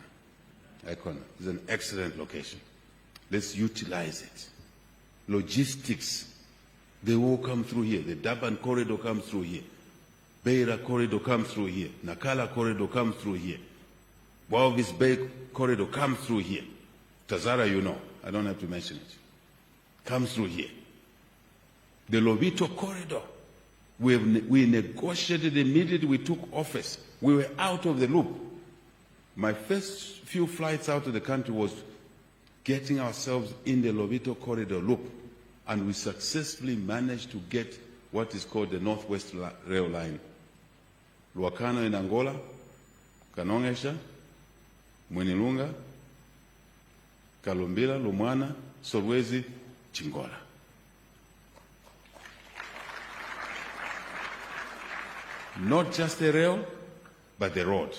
It's an excellent location. Let's utilize it. Logistics, they all come through here. The Durban corridor comes through here. Beira corridor comes through here. Nakala corridor comes through here. Walvis Bay corridor comes through here. Tazara, you know. I don't have to mention it. Comes through here. The Lobito corridor, we negotiated immediately we took office. We were out of the loop. My first few flights out of the country was getting ourselves in the Lobito corridor loop, and we successfully managed to get what is called the Northwest Rail Line. Luakano in Angola, Kanongesha, Mwinilunga, Kalumbila, Lumwana, Solwezi, Chingola. Not just the rail, but the road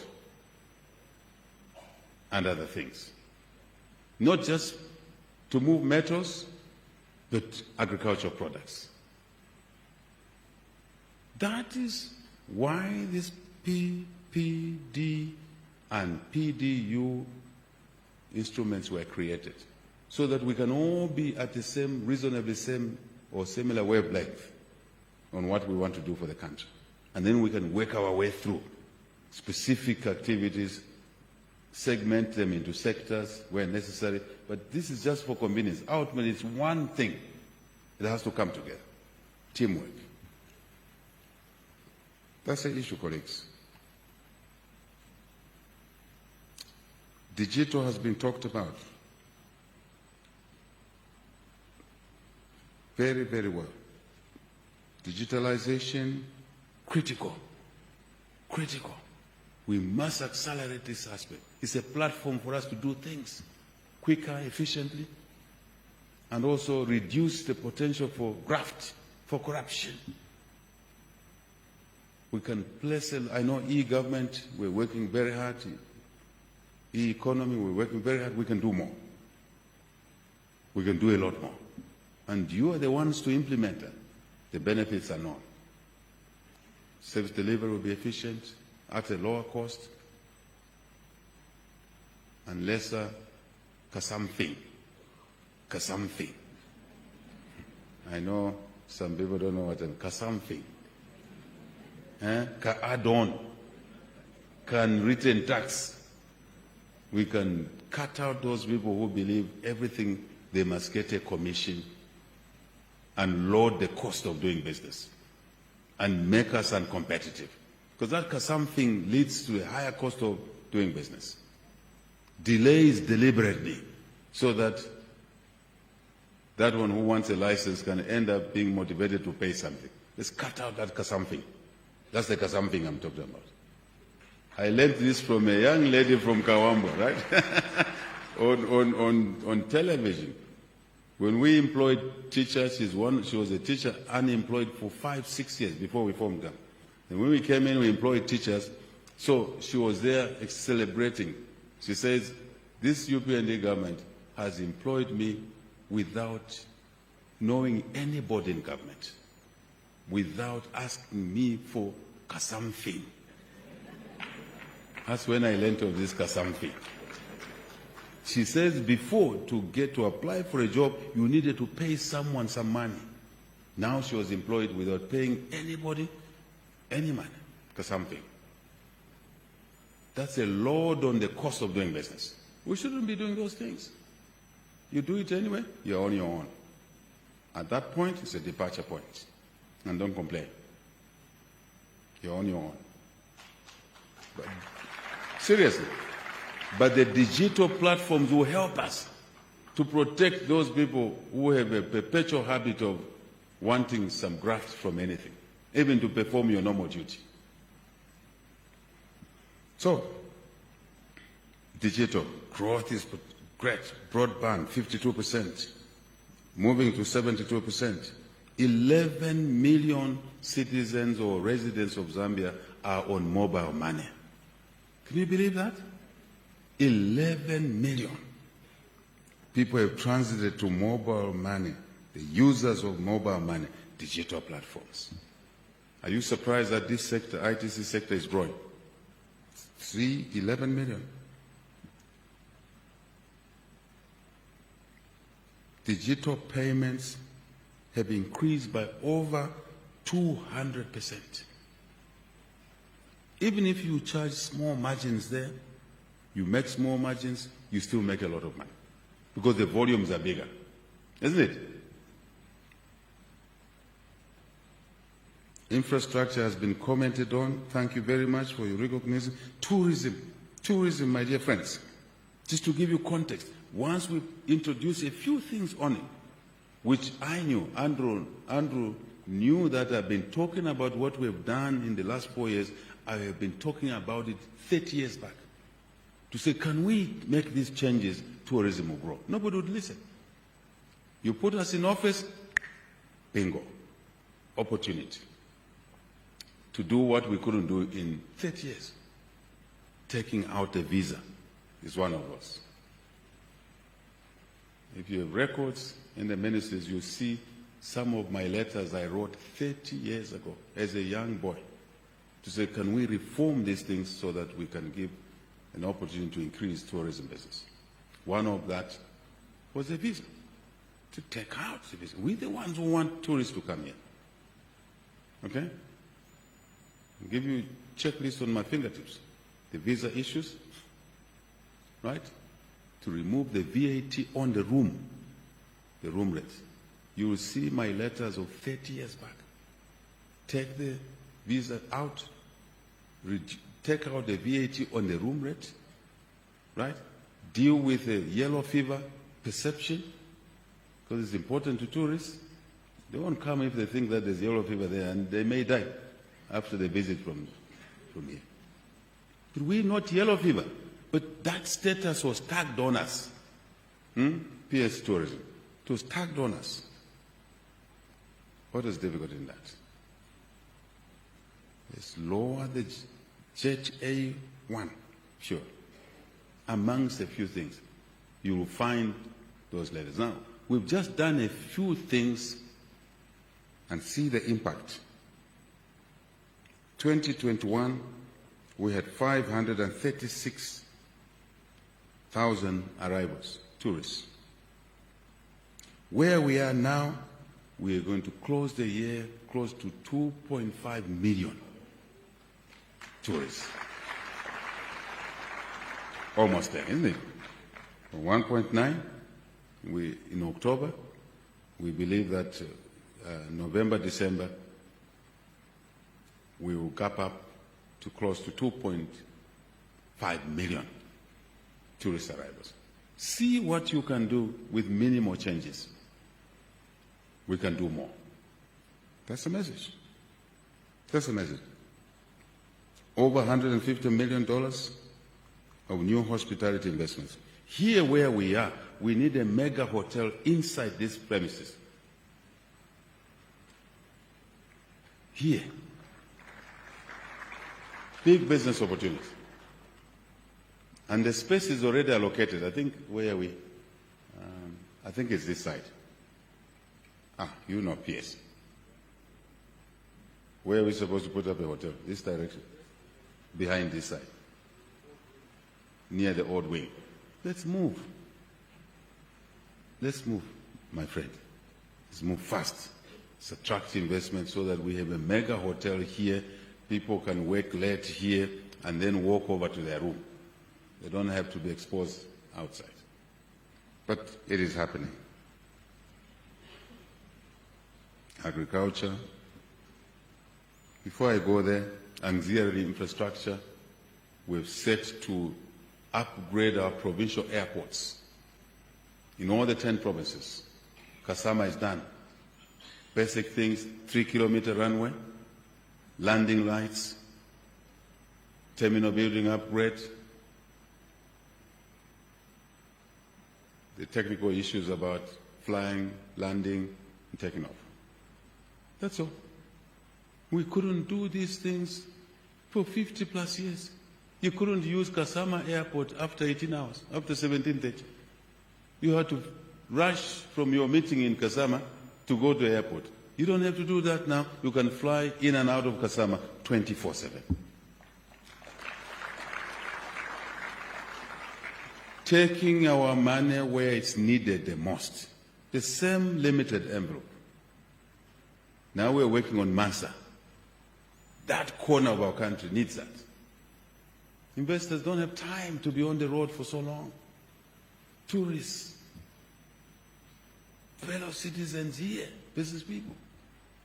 and other things. Not just to move metals, but agricultural products. That is why this PPD and PDU instruments were created, so that we can all be at the same, reasonably same or similar wavelength on what we want to do for the country. And then we can work our way through specific activities, segment them into sectors where necessary. But this is just for convenience. Ultimately, it's one thing. It has to come together. Teamwork. That's the issue, colleagues. Digital has been talked about very, very well. Digitalization, critical. Critical. We must accelerate this aspect. It's a platform for us to do things quicker, efficiently, and also reduce the potential for graft, for corruption. We can place, I know e-government, we're working very hard. E-economy, we're working very hard. We can do more. We can do a lot more. And you are the ones to implement that. The benefits are known. Service delivery will be efficient at a lower cost and lesser kasam-thing. Kasam-thing. I know some people don't know what a kasam-thing. Ka add-on, can return tax. We can cut out those people who believe everything they must get a commission and load the cost of doing business and make us uncompetitive. Because that something leads to a higher cost of doing business. Delays deliberately so that that one who wants a license can end up being motivated to pay something. Let's cut out that something. That's the something I'm talking about. I learned this from a young lady from Kawambo, right? on television. When we employed teachers, she was a teacher unemployed for 5-6 years before we formed them. And when we came in, we employed teachers. So she was there celebrating. She says, this UPND government has employed me without knowing anybody in government, without asking me for something. That's when I learned of this something. She says before, to apply for a job, you needed to pay someone some money. Now she was employed without paying anybody any money, something. That's a load on the cost of doing business. We shouldn't be doing those things. You do it anyway, you're on your own. At that point, it's a departure point. And don't complain. You're on your own. But, seriously. But the digital platforms will help us to protect those people who have a perpetual habit of wanting some graft from anything, even to perform your normal duty. So, digital growth is great. Broadband, 52%, moving to 72%. 11 million citizens or residents of Zambia are on mobile money. Can you believe that? 11 million people have transited to mobile money, the users of mobile money, digital platforms. Are you surprised that this sector, ITC sector, is growing? 11 million. Digital payments have increased by over 200%. Even if you charge small margins there, you make small margins, you still make a lot of money because the volumes are bigger, isn't it? Infrastructure has been commented on. Thank you very much for your recognition. Tourism, my dear friends. Just to give you context, once we introduce a few things on it, which I knew, Andrew knew that I've been talking about what we've done in the last 4 years. I have been talking about it 30 years back to say, can we make these changes, tourism will grow? Nobody would listen. You put us in office, bingo, opportunity to do what we couldn't do in 30 years. Taking out a visa is one of us. If you have records in the ministries, you see some of my letters I wrote 30 years ago as a young boy to say, can we reform these things so that we can give an opportunity to increase tourism business? One of that was a visa, to take out the visa. We're the ones who want tourists to come here. Okay? I'll give you a checklist on my fingertips. The visa issues, right? To remove the VAT on the room rates. You will see my letters of 30 years back. Take the visa out, take out the VAT on the room rate, right? Deal with the yellow fever perception, because it's important to tourists. They won't come if they think that there's yellow fever there, and they may die after they visit from here. But we're not yellow fever, but that status was tagged on us. PS tourism. It was tagged on us. What is difficult in that? Let's lower the JA1, sure. Amongst a few things, you will find those letters. Now, we've just done a few things and see the impact. 2021, we had 536,000 arrivals, tourists. Where we are now, we are going to close the year close to 2.5 million tourists. Almost there, isn't it? 1.9, in October, we believe that November, December, we will gap up to close to 2.5 million tourist arrivals. See what you can do with minimal changes. We can do more. That's the message. That's the message. Over $150 million of new hospitality investments. Here where we are, we need a mega hotel inside these premises. Here. Big business opportunity. And the space is already allocated. I think, where are we? I think it's this side. You know, PS. Where are we supposed to put up a hotel? This direction. Behind this side. Near the old wing. Let's move. Let's move, my friend. Let's move fast. Let's attract investment so that we have a mega hotel here. People can work late here and then walk over to their room. They don't have to be exposed outside. But it is happening. Agriculture. Before I go there, auxiliary infrastructure, we've set to upgrade our provincial airports in all the 10 provinces. Kasama is done. Basic things, 3-kilometer runway, landing lights, terminal building upgrade, the technical issues about flying, landing, and taking off. That's all. We couldn't do these things for 50 plus years. You couldn't use Kasama Airport after 18 hours, after 17:30. You had to rush from your meeting in Kasama to go to the airport. You don't have to do that now. You can fly in and out of Kasama 24/7. Taking our money where it's needed the most. The same limited envelope. Now we're working on Mansa. That corner of our country needs that. Investors don't have time to be on the road for so long. Tourists, fellow citizens here, business people.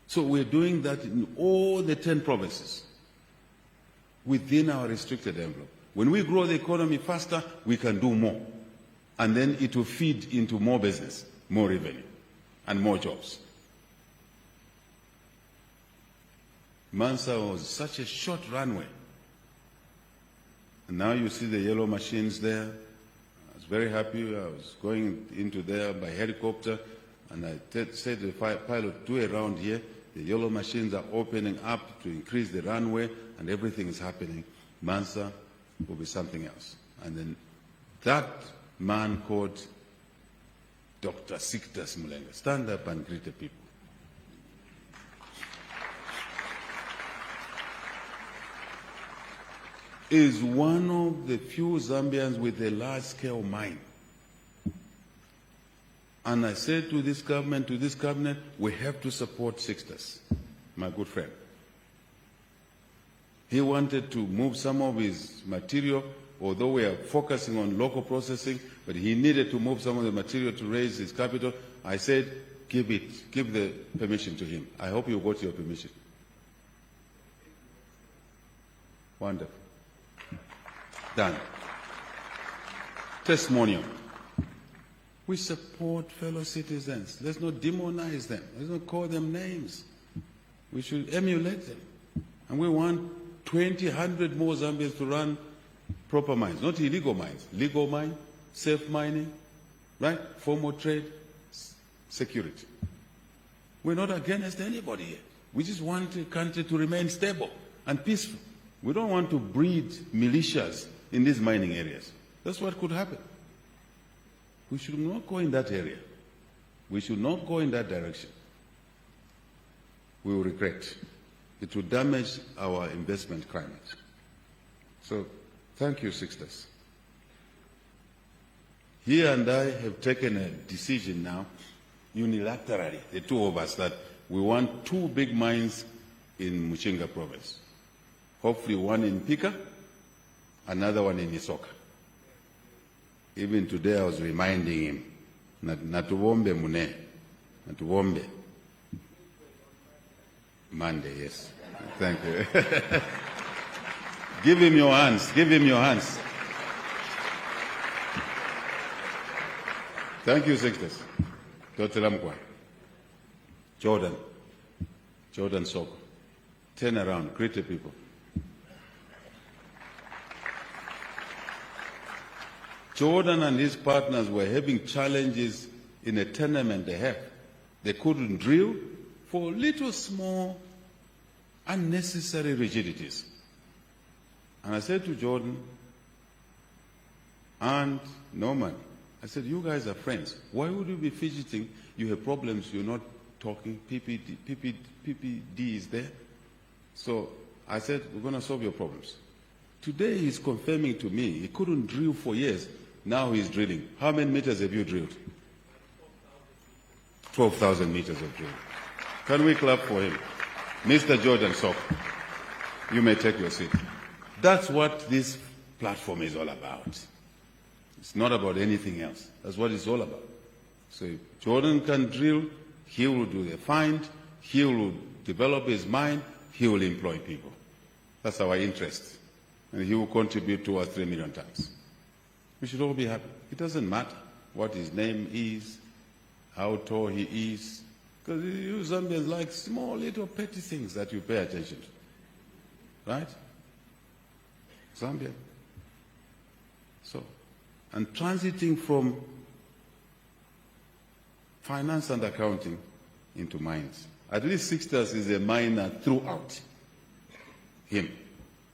So we're doing that in all the 10 provinces within our restricted envelope. When we grow the economy faster, we can do more. and then it will feed into more business, more revenue, and more jobs. Mansa was such a short runway. And now you see the yellow machines there. I was very happy. I was going into there by helicopter, and I said to the pilot, do a round here. The yellow machines are opening up to increase the runway, and everything is happening. Mansa will be something else. And then that man called Dr. Sictus Mulenga, stand up and greet the people. Is one of the few Zambians with a large-scale mine. And I said to this government, we have to support Sictus, my good friend. He wanted to move some of his material, although we are focusing on local processing, but he needed to move some of the material to raise his capital. I said, give the permission to him. I hope you got your permission. Wonderful. Done. Testimonial. We support fellow citizens. Let's not demonize them. Let's not call them names. We should emulate them. And we want 20, 100 more Zambians to run proper mines, not illegal mines. Legal mine, safe mining, right? Formal trade, security. We're not against anybody here. We just want the country to remain stable and peaceful. We don't want to breed militias in these mining areas. That's what could happen. We should not go in that area. We should not go in that direction. We will regret. It will damage our investment climate. So, thank you, Sictus. He and I have taken a decision now, unilaterally, the two of us, that we want 2 big mines in Muchinga province. Hopefully one in Pika, another one in Isoka. Even today I was reminding him, Natubombe Mune, Natubombe. Monday, yes. Thank you. Give him your hands, give him your hands. Thank you, Sictus. Dr. Lamkwa. Jordan Soko. Turn around, greet the people. Jordan and his partners were having challenges in a tenement they had. They couldn't drill for little small unnecessary rigidities. And I said to Jordan and Norman, I said, you guys are friends. Why would you be fidgeting? You have problems, you're not talking. PPD is there. So I said, we're going to solve your problems. Today he's confirming to me he couldn't drill for years. Now he's drilling. How many meters have you drilled? 12,000 meters of drilling. Can we clap for him? Mr. Jordan Sok, you may take your seat. That's what this platform is all about. It's not about anything else. That's what it's all about. So if Jordan can drill, he will do the find, he will develop his mind, he will employ people. That's our interest. And he will contribute towards 3 million tons. We should all be happy. It doesn't matter what his name is, how tall he is, because you Zambians like small little petty things that you pay attention to. Right? Zambia. So, and transiting from finance and accounting into mines. At least Sictus is a miner throughout. Him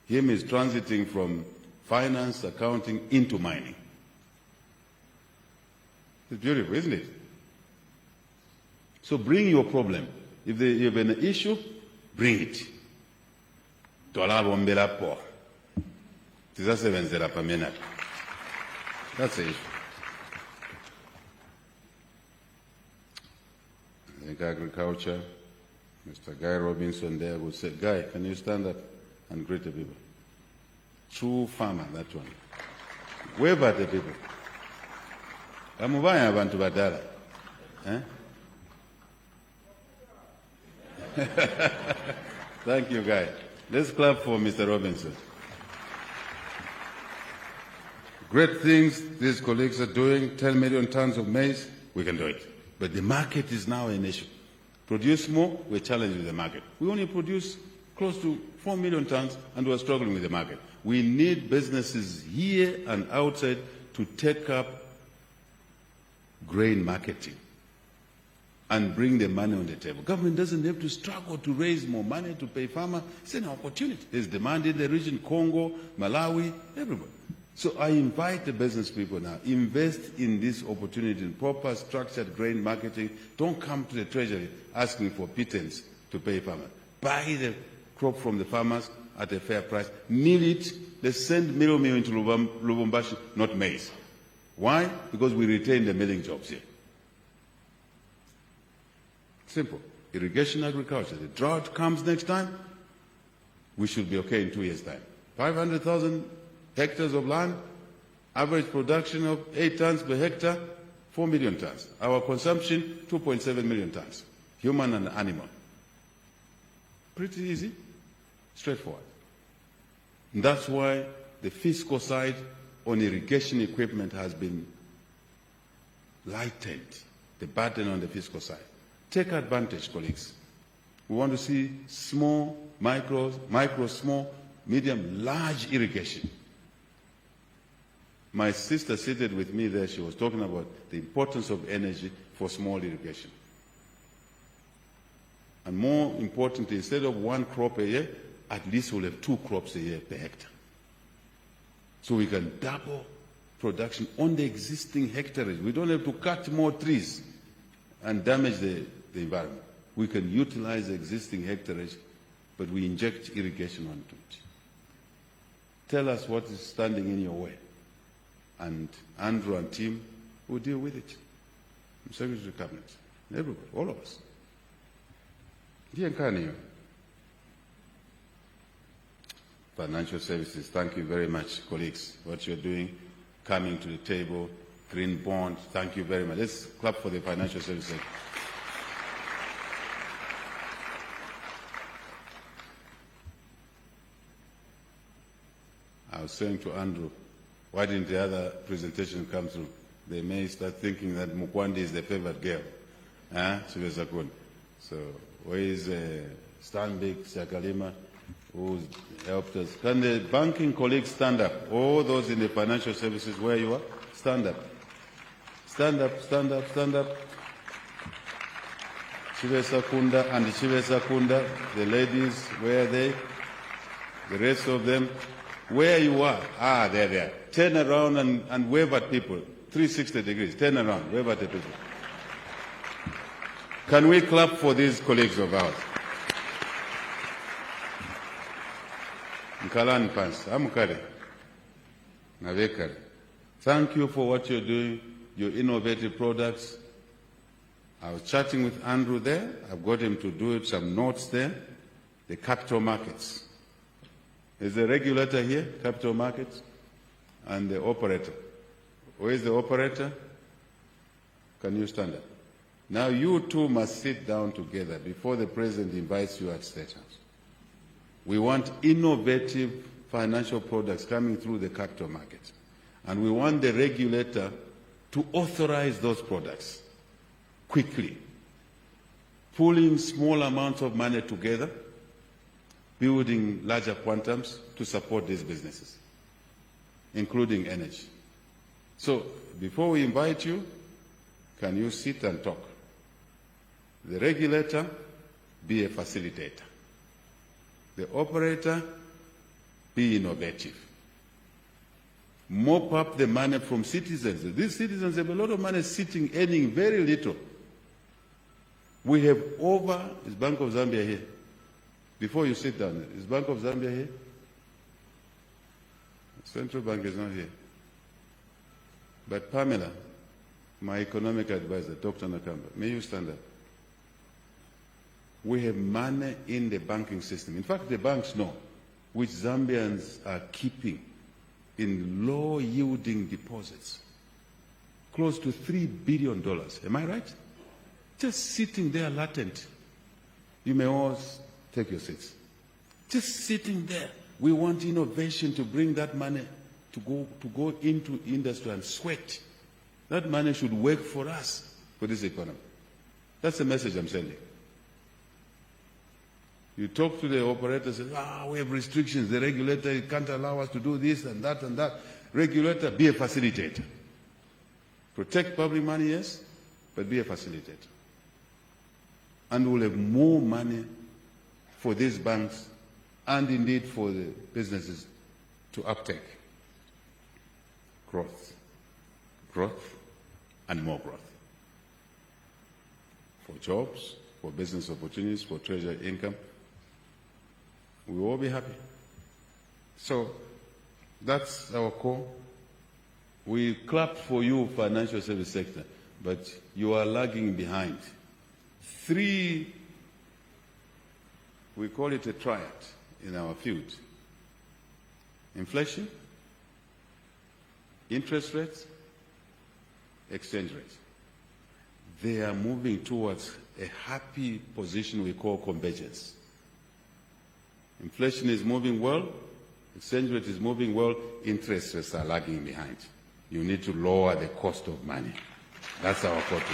is transiting from finance, accounting into mining. It's beautiful, isn't it? So bring your problem. If you have an issue, bring it. That's the issue. I think agriculture, Mr. Guy Robinson there would say, Guy, can you stand up and greet the people? True farmer, that one. Wave at the people. Amubaya abantu badala. Thank you, Guy. Let's clap for Mr. Robinson. Great things these colleagues are doing, 10 million tons of maize, we can do it. But the market is now an issue. Produce more, we're challenged with the market. We only produce close to 4 million tons and we're struggling with the market. We need businesses here and outside to take up grain marketing and bring the money on the table. Government doesn't have to struggle to raise more money to pay farmers. It's an opportunity. There's demand in the region, Congo, Malawi, everybody. So I invite the business people now, invest in this opportunity in proper structured grain marketing. Don't come to the treasury asking for pittance to pay farmers. Buy the crop from the farmers at a fair price. Mill it. Let's send meal into Lubumbashi, not maize. Why? Because we retain the milling jobs here. Simple. Irrigation agriculture. The drought comes next time, we should be okay in 2 years' time. 500,000 hectares of land, average production of 8 tons per hectare, 4 million tons. Our consumption, 2.7 million tons, human and animal. Pretty easy, straightforward. And that's why the fiscal side on irrigation equipment has been lightened, the burden on the fiscal side. Take advantage, colleagues. We want to see small, micro, small, medium, large irrigation. My sister seated with me there, she was talking about the importance of energy for small irrigation. And more importantly, instead of 1 crop a year, at least we'll have 2 crops a year per hectare. So we can double production on the existing hectares. We don't have to cut more trees and damage the environment. We can utilize the existing hectares, but we inject irrigation onto it. Tell us what is standing in your way. And Andrew and team will deal with it. I'm Secretary of Cabinet, everybody, all of us. Financial services, thank you very much, colleagues. What you're doing, coming to the table, green bond, thank you very much. Let's clap for the financial services. I was saying to Andrew, why didn't the other presentation come through? They may start thinking that Mukwandi is the favorite girl. So where is Stanbic, Hichilema, who's helped us? Can the banking colleagues stand up? All those in the financial services, where you are, stand up. Stand up, stand up, stand up. Chive Sakunda and Chive Sakunda, the ladies, where are they? The rest of them. Where you are, there they are. Turn around and wave at people. 360 degrees. Turn around, wave at the people. Can we clap for these colleagues of ours? Nkalani Pans, Amukare, Navekare. Thank you for what you're doing, your innovative products. I was chatting with Andrew there. I've got him to do some notes there. The capital markets. Is the regulator here, capital markets, and the operator? Where is the operator? Can you stand up? Now you two must sit down together before the President invites you at State House. We want innovative financial products coming through the capital market. And we want the regulator to authorize those products quickly, pulling small amounts of money together, building larger quantums to support these businesses, including energy. So before we invite you, can you sit and talk? The regulator, be a facilitator. The operator, be innovative. Mop up the money from citizens. These citizens have a lot of money sitting, earning very little. We have is Bank of Zambia here? Before you sit down, is Bank of Zambia here? Central Bank is not here. But Pamela, my economic advisor, Dr. Nakamba, may you stand up? We have money in the banking system. In fact, the banks know, which Zambians are keeping in low-yielding deposits, close to $3 billion. Am I right? Just sitting there latent. You may all take your seats. Just sitting there. We want innovation to bring that money to go into industry and sweat. That money should work for us, for this economy. That's the message I'm sending. You talk to the operators, say, we have restrictions. The regulator can't allow us to do this and that and that. Regulator, be a facilitator. Protect public money, yes, but be a facilitator. And we'll have more money for these banks and indeed for the businesses to uptake. Growth. Growth and more growth. For jobs, for business opportunities, for treasury income. We will all be happy. So that's our core. We clapped for you, financial service sector, but you are lagging behind. 3, we call it a triad in our field. Inflation, interest rates, exchange rates. They are moving towards a happy position we call convergence. Inflation is moving well, exchange rate is moving well, interest rates are lagging behind. You need to lower the cost of money. That's our forte.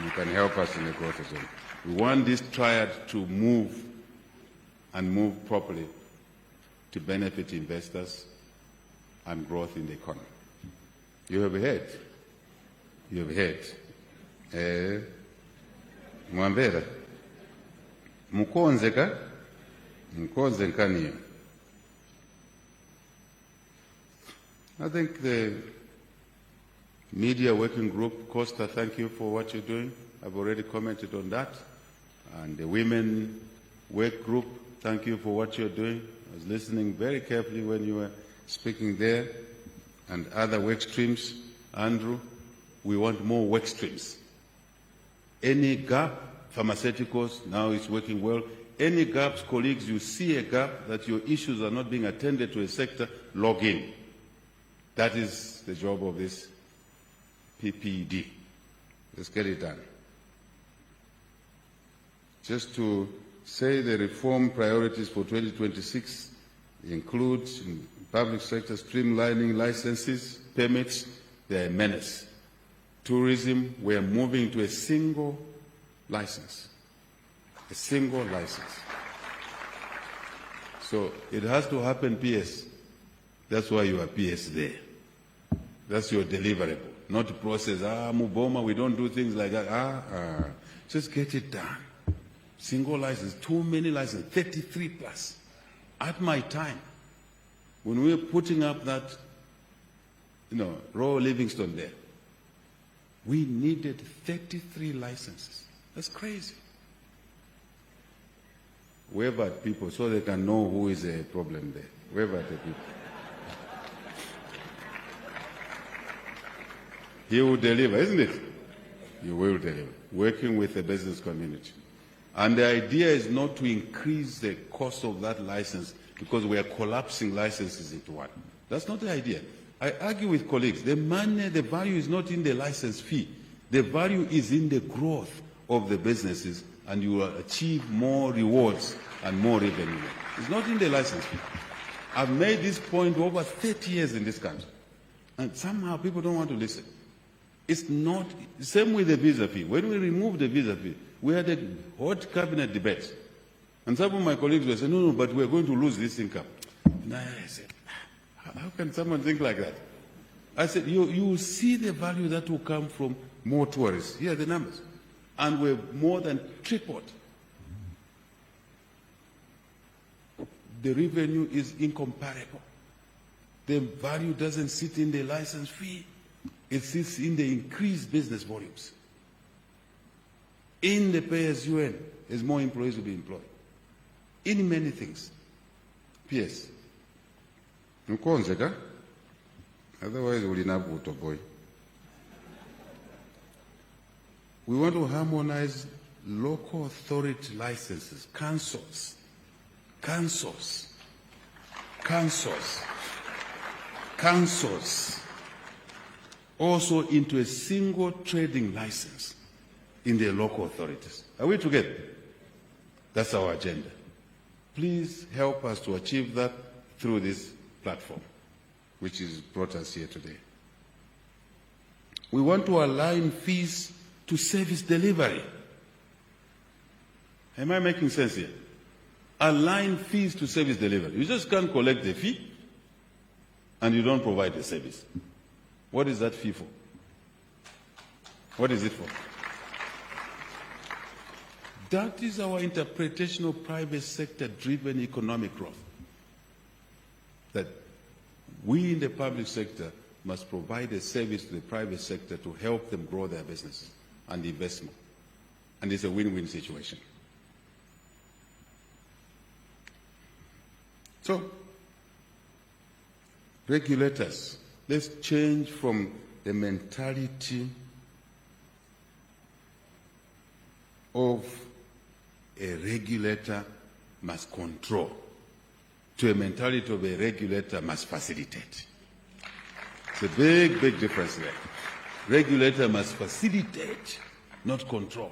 You can help us in the growth agenda. We want this triad to move and move properly to benefit investors and growth in the economy. You have heard. You have heard. Mwambera. Mukonze ka? Mukonze nkaniyo. I think the media working group, Costa, thank you for what you're doing. I've already commented on that. And the women work group, thank you for what you're doing. I was listening very carefully when you were speaking there. And other work streams, Andrew, we want more work streams. Any gap, pharmaceuticals, now it's working well. Any gaps, colleagues, you see a gap that your issues are not being attended to a sector, log in. That is the job of this PPD. Let's get it done. Just to say the reform priorities for 2026 include in public sector streamlining licenses, permits, they are a menace. Tourism, we are moving to a single license. A single license. So it has to happen PS. That's why you are PS there. That's your deliverable. Not to process, Muboma, we don't do things like that. Just get it done. Single license, too many licenses, 33 plus. At my time, when we were putting up that, Royal Livingstone there, we needed 33 licenses. That's crazy. Wave at people so they can know who is a problem there. Wave at the people. He will deliver, isn't it? You will deliver. Working with the business community. And the idea is not to increase the cost of that license because we are collapsing licenses into one. That's not the idea. I argue with colleagues. The money, the value is not in the license fee. The value is in the growth of the businesses, and you will achieve more rewards and more revenue. It's not in the license fee. I've made this point over 30 years in this country. And somehow people don't want to listen. It's not, same with the visa fee. When we removed the visa fee, we had a hot cabinet debate. And some of my colleagues were saying, no, but we're going to lose this income. And I said, how can someone think like that? I said, you see the value that will come from more tourists. Here are the numbers. And we've more than tripled. The revenue is incomparable. The value doesn't sit in the license fee. It sits in the increased business volumes. In the pay-as-you-earn, as more employees will be employed. In many things. P.S. Otherwise, we'll not go to boy. We want to harmonize local authority licenses, councils, also into a single trading license in the local authorities. Are we together? That's our agenda. Please help us to achieve that through this platform, which has brought us here today. We want to align fees to service delivery. Am I making sense here? Align fees to service delivery. You just can't collect the fee and you don't provide the service. What is that fee for? What is it for? That is our interpretation of private sector-driven economic growth. That we in the public sector must provide a service to the private sector to help them grow their business and invest more. And it's a win-win situation. So, regulators, let's change from the mentality of a regulator must control to a mentality of a regulator must facilitate. It's a big, big difference there. Regulator must facilitate, not control.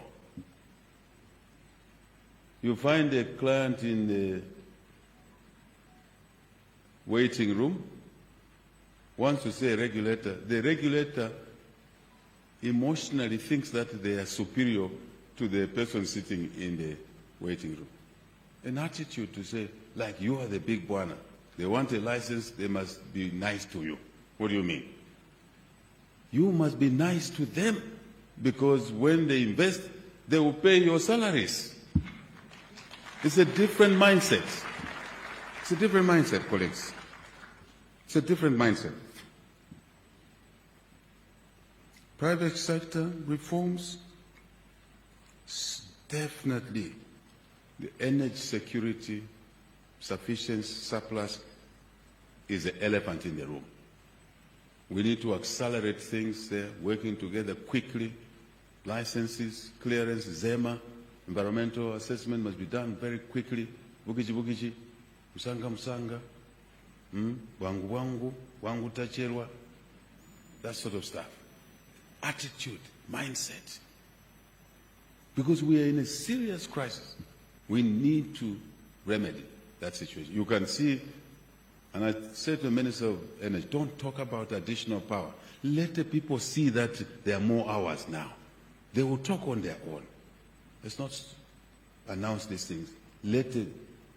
You find a client in the waiting room, wants to say regulator. The regulator emotionally thinks that they are superior to the person sitting in the waiting room. An attitude to say, like, you are the big buana. They want a license, they must be nice to you. What do you mean? You must be nice to them because when they invest, they will pay your salaries. It's a different mindset. It's a different mindset, colleagues. It's a different mindset. Private sector reforms, definitely. The energy security, sufficiency, surplus is the elephant in the room. We need to accelerate things there, working together quickly. Licenses, clearance, ZEMA, environmental assessment must be done very quickly. Bukiji, Musanga, Wangu Tacherwa, that sort of stuff. Attitude, mindset. Because we are in a serious crisis. We need to remedy that situation. You can see, and I said to the Minister of Energy, don't talk about additional power. Let the people see that there are more hours now. They will talk on their own. Let's not announce these things. Let the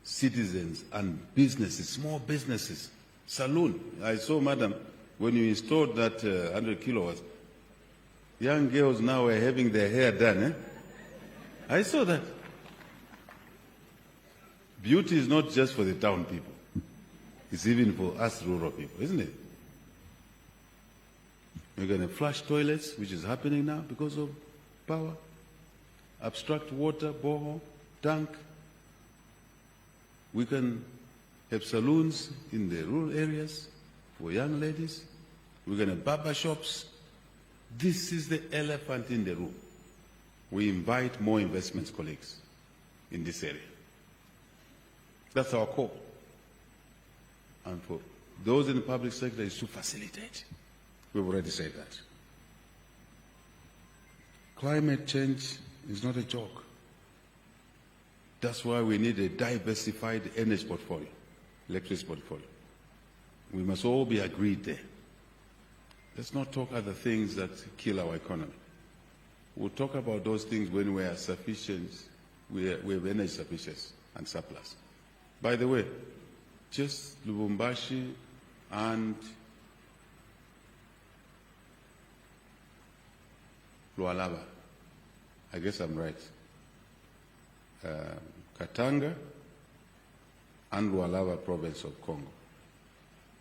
citizens and businesses, small businesses, saloon. I saw, madam, when you installed that 100 kilowatts, young girls now are having their hair done. I saw that. Beauty is not just for the town people. It's even for us rural people, isn't it? We're going to flush toilets, which is happening now because of power. Abstract water, borehole, tank. We can have saloons in the rural areas for young ladies. We're going to have barber shops. This is the elephant in the room. We invite more investments, colleagues, in this area. That's our call. And for those in the public sector is to facilitate. We've already said that. Climate change is not a joke. That's why we need a diversified energy portfolio, electricity portfolio. We must all be agreed there. Let's not talk other things that kill our economy. We'll talk about those things when we are sufficient, we have energy sufficiency and surplus. By the way, just Lubumbashi and Lualaba, I guess I'm right, Katanga and Lualaba province of Congo.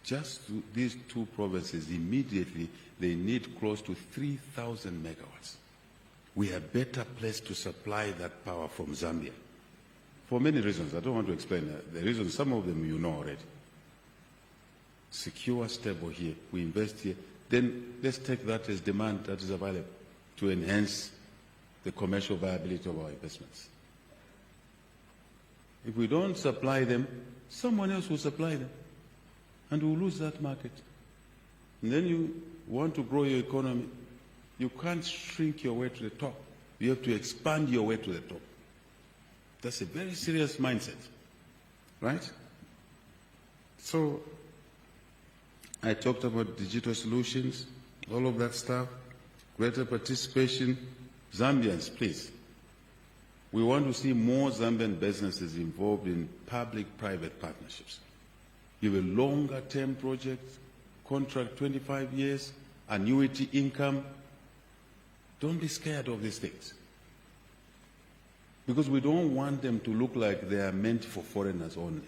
Just these two provinces, immediately, they need close to 3,000 megawatts. We are better placed to supply that power from Zambia. For many reasons. I don't want to explain the reasons. Some of them you know already. Secure, stable here. We invest here. Then let's take that as demand that is available to enhance the commercial viability of our investments. If we don't supply them, someone else will supply them. And we'll lose that market. And then you want to grow your economy. You can't shrink your way to the top. You have to expand your way to the top. That's a very serious mindset. right? So I talked about digital solutions, all of that stuff, greater participation. Zambians, please. We want to see more Zambian businesses involved in public-private partnerships. Give a longer-term project, contract 25 years, annuity income. Don't be scared of these things. Because we don't want them to look like they are meant for foreigners only.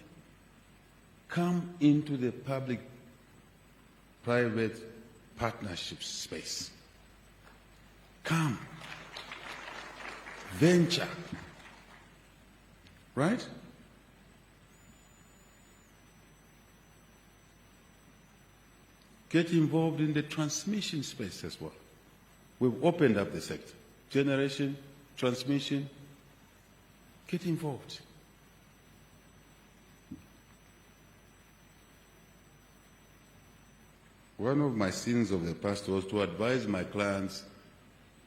Come into the public-private partnership space. Come. Venture. Right? Get involved in the transmission space as well. We've opened up the sector. Generation, transmission, get involved. One of my sins of the past was to advise my clients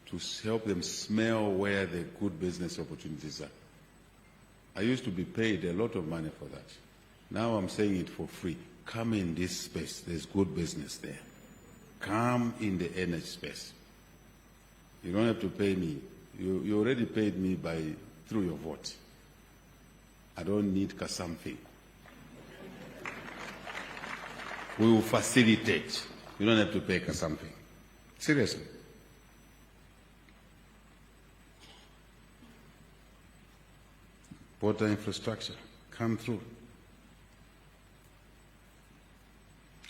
to help them smell where the good business opportunities are. I used to be paid a lot of money for that. Now I'm saying it for free. Come in this space. There's good business there. Come in the energy space. You don't have to pay me. You already paid me through your vote. I don't need something. We will facilitate. You don't have to pay something. Seriously. Water infrastructure, come through.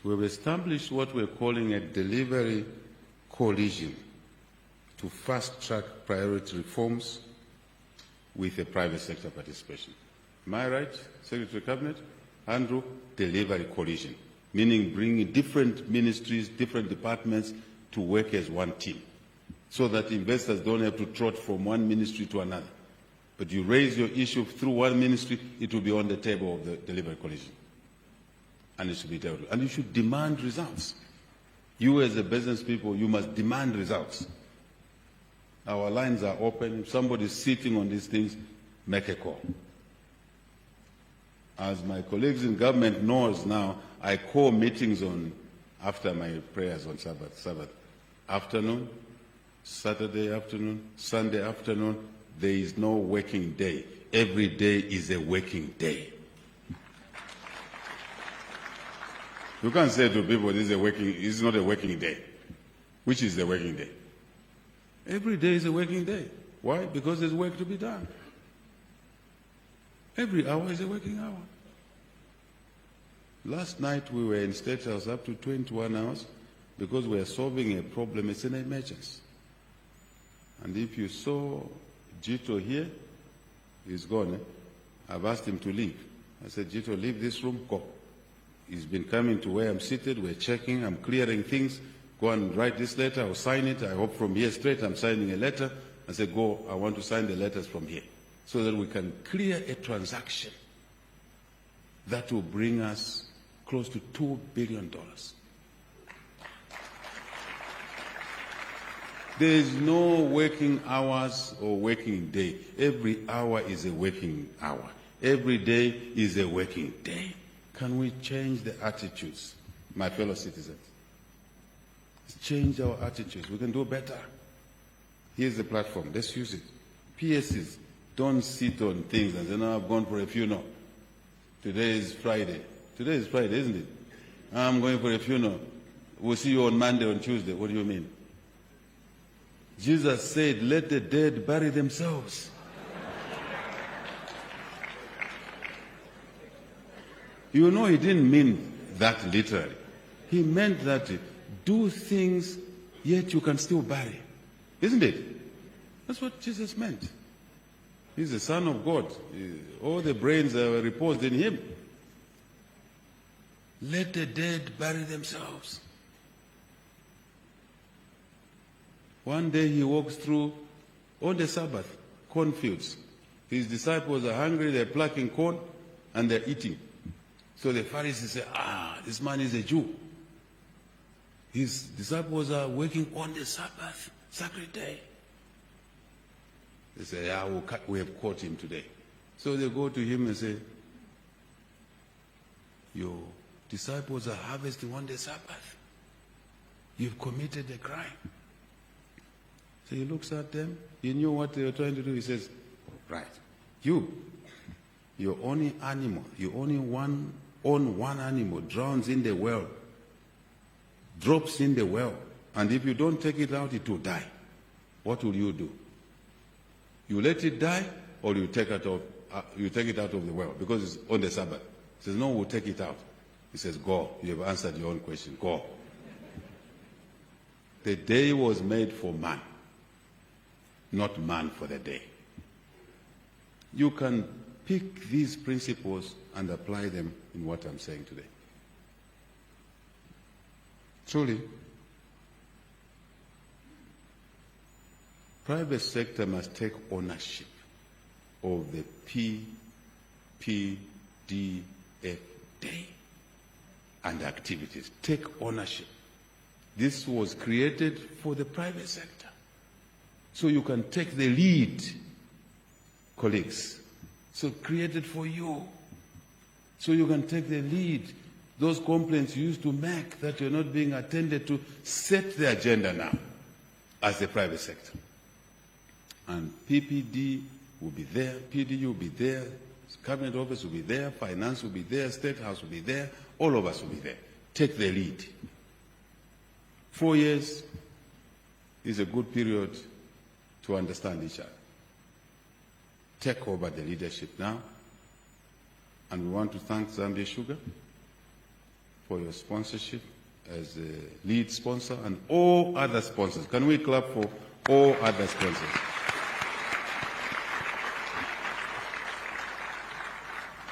We've established what we're calling a delivery coalition to fast-track priority reforms with a private sector participation. Am I right, Secretary of Cabinet? Andrew, delivery coalition, meaning bringing different ministries, different departments to work as one team, so that investors don't have to trot from one ministry to another. But you raise your issue through one ministry, it will be on the table of the delivery coalition. And it should be dealt with. And you should demand results. You as a business people, you must demand results. Our lines are open. If somebody is sitting on these things, make a call. As my colleagues in government knows now, I call meetings after my prayers on Sabbath afternoon, Saturday afternoon, Sunday afternoon. There is no working day. Every day is a working day. You can't say to people, this is not a working day. Which is the working day? Every day is a working day. Why? Because there's work to be done. Every hour is a working hour. Last night we were in State House up to 21 hours because we are solving a problem. It's an emergency. And if you saw Jito here, he's gone. I've asked him to leave. I said, Jito, leave this room, go. He's been coming to where I'm seated. We're checking. I'm clearing things. Go and write this letter. I'll sign it. I hope from here straight I'm signing a letter. I said, go. I want to sign the letters from here so that we can clear a transaction that will bring us close to $2 billion. There is no working hours or working day. Every hour is a working hour. Every day is a working day. Can we change the attitudes, my fellow citizens? Let's change our attitudes. We can do better. Here's the platform. Let's use it. PSs, don't sit on things and say, no, I've gone for a funeral. Today is Friday. Today is Friday, isn't it? I'm going for a funeral. We'll see you on Monday, on Tuesday. What do you mean? Jesus said, let the dead bury themselves. You know, he didn't mean that literally. He meant that do things, yet you can still bury. Isn't it? That's what Jesus meant. He's the Son of God. All the brains are reposed in him. Let the dead bury themselves. One day he walks through, on the Sabbath, cornfields. His disciples are hungry, they're plucking corn, and they're eating. So the Pharisees say, this man is a Jew. His disciples are working on the Sabbath, sacred day. They say, we have caught him today. So they go to him and say, your disciples are harvesting on the Sabbath. You've committed a crime. So he looks at them. He knew what they were trying to do. He says, right, your only animal, you only own one animal, drowns in the well, drops in the well, and if you don't take it out, it will die. What will you do? You let it die, or you take it out of the well because it's on the Sabbath. He says, no, we'll take it out. He says, go. You have answered your own question. Go. The day was made for man, not man for the day. You can pick these principles and apply them in what I'm saying today. Truly, private sector must take ownership of the PPDF day and activities. Take ownership. This was created for the private sector. So you can take the lead, colleagues. So created for you. So you can take the lead. Those complaints you used to make that you're not being attended to, set the agenda now as the private sector. And PPD will be there, PDU will be there, Cabinet Office will be there, Finance will be there, State House will be there, all of us will be there. Take the lead. 4 years is a good period to understand each other. Take over the leadership now. And we want to thank Zambia Sugar for your sponsorship as a lead sponsor and all other sponsors. Can we clap for all other sponsors?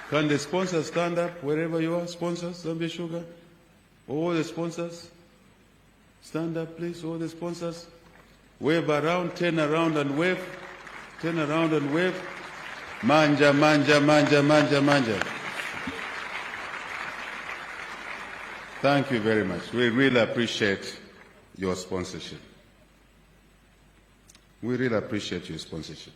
Can the sponsors stand up wherever you are, sponsors, Zambia Sugar? All the sponsors, stand up please, all the sponsors. Wave around, turn around and wave. Turn around and wave. Manja, manja, manja, manja, manja. Thank you very much. We really appreciate your sponsorship. We really appreciate your sponsorship.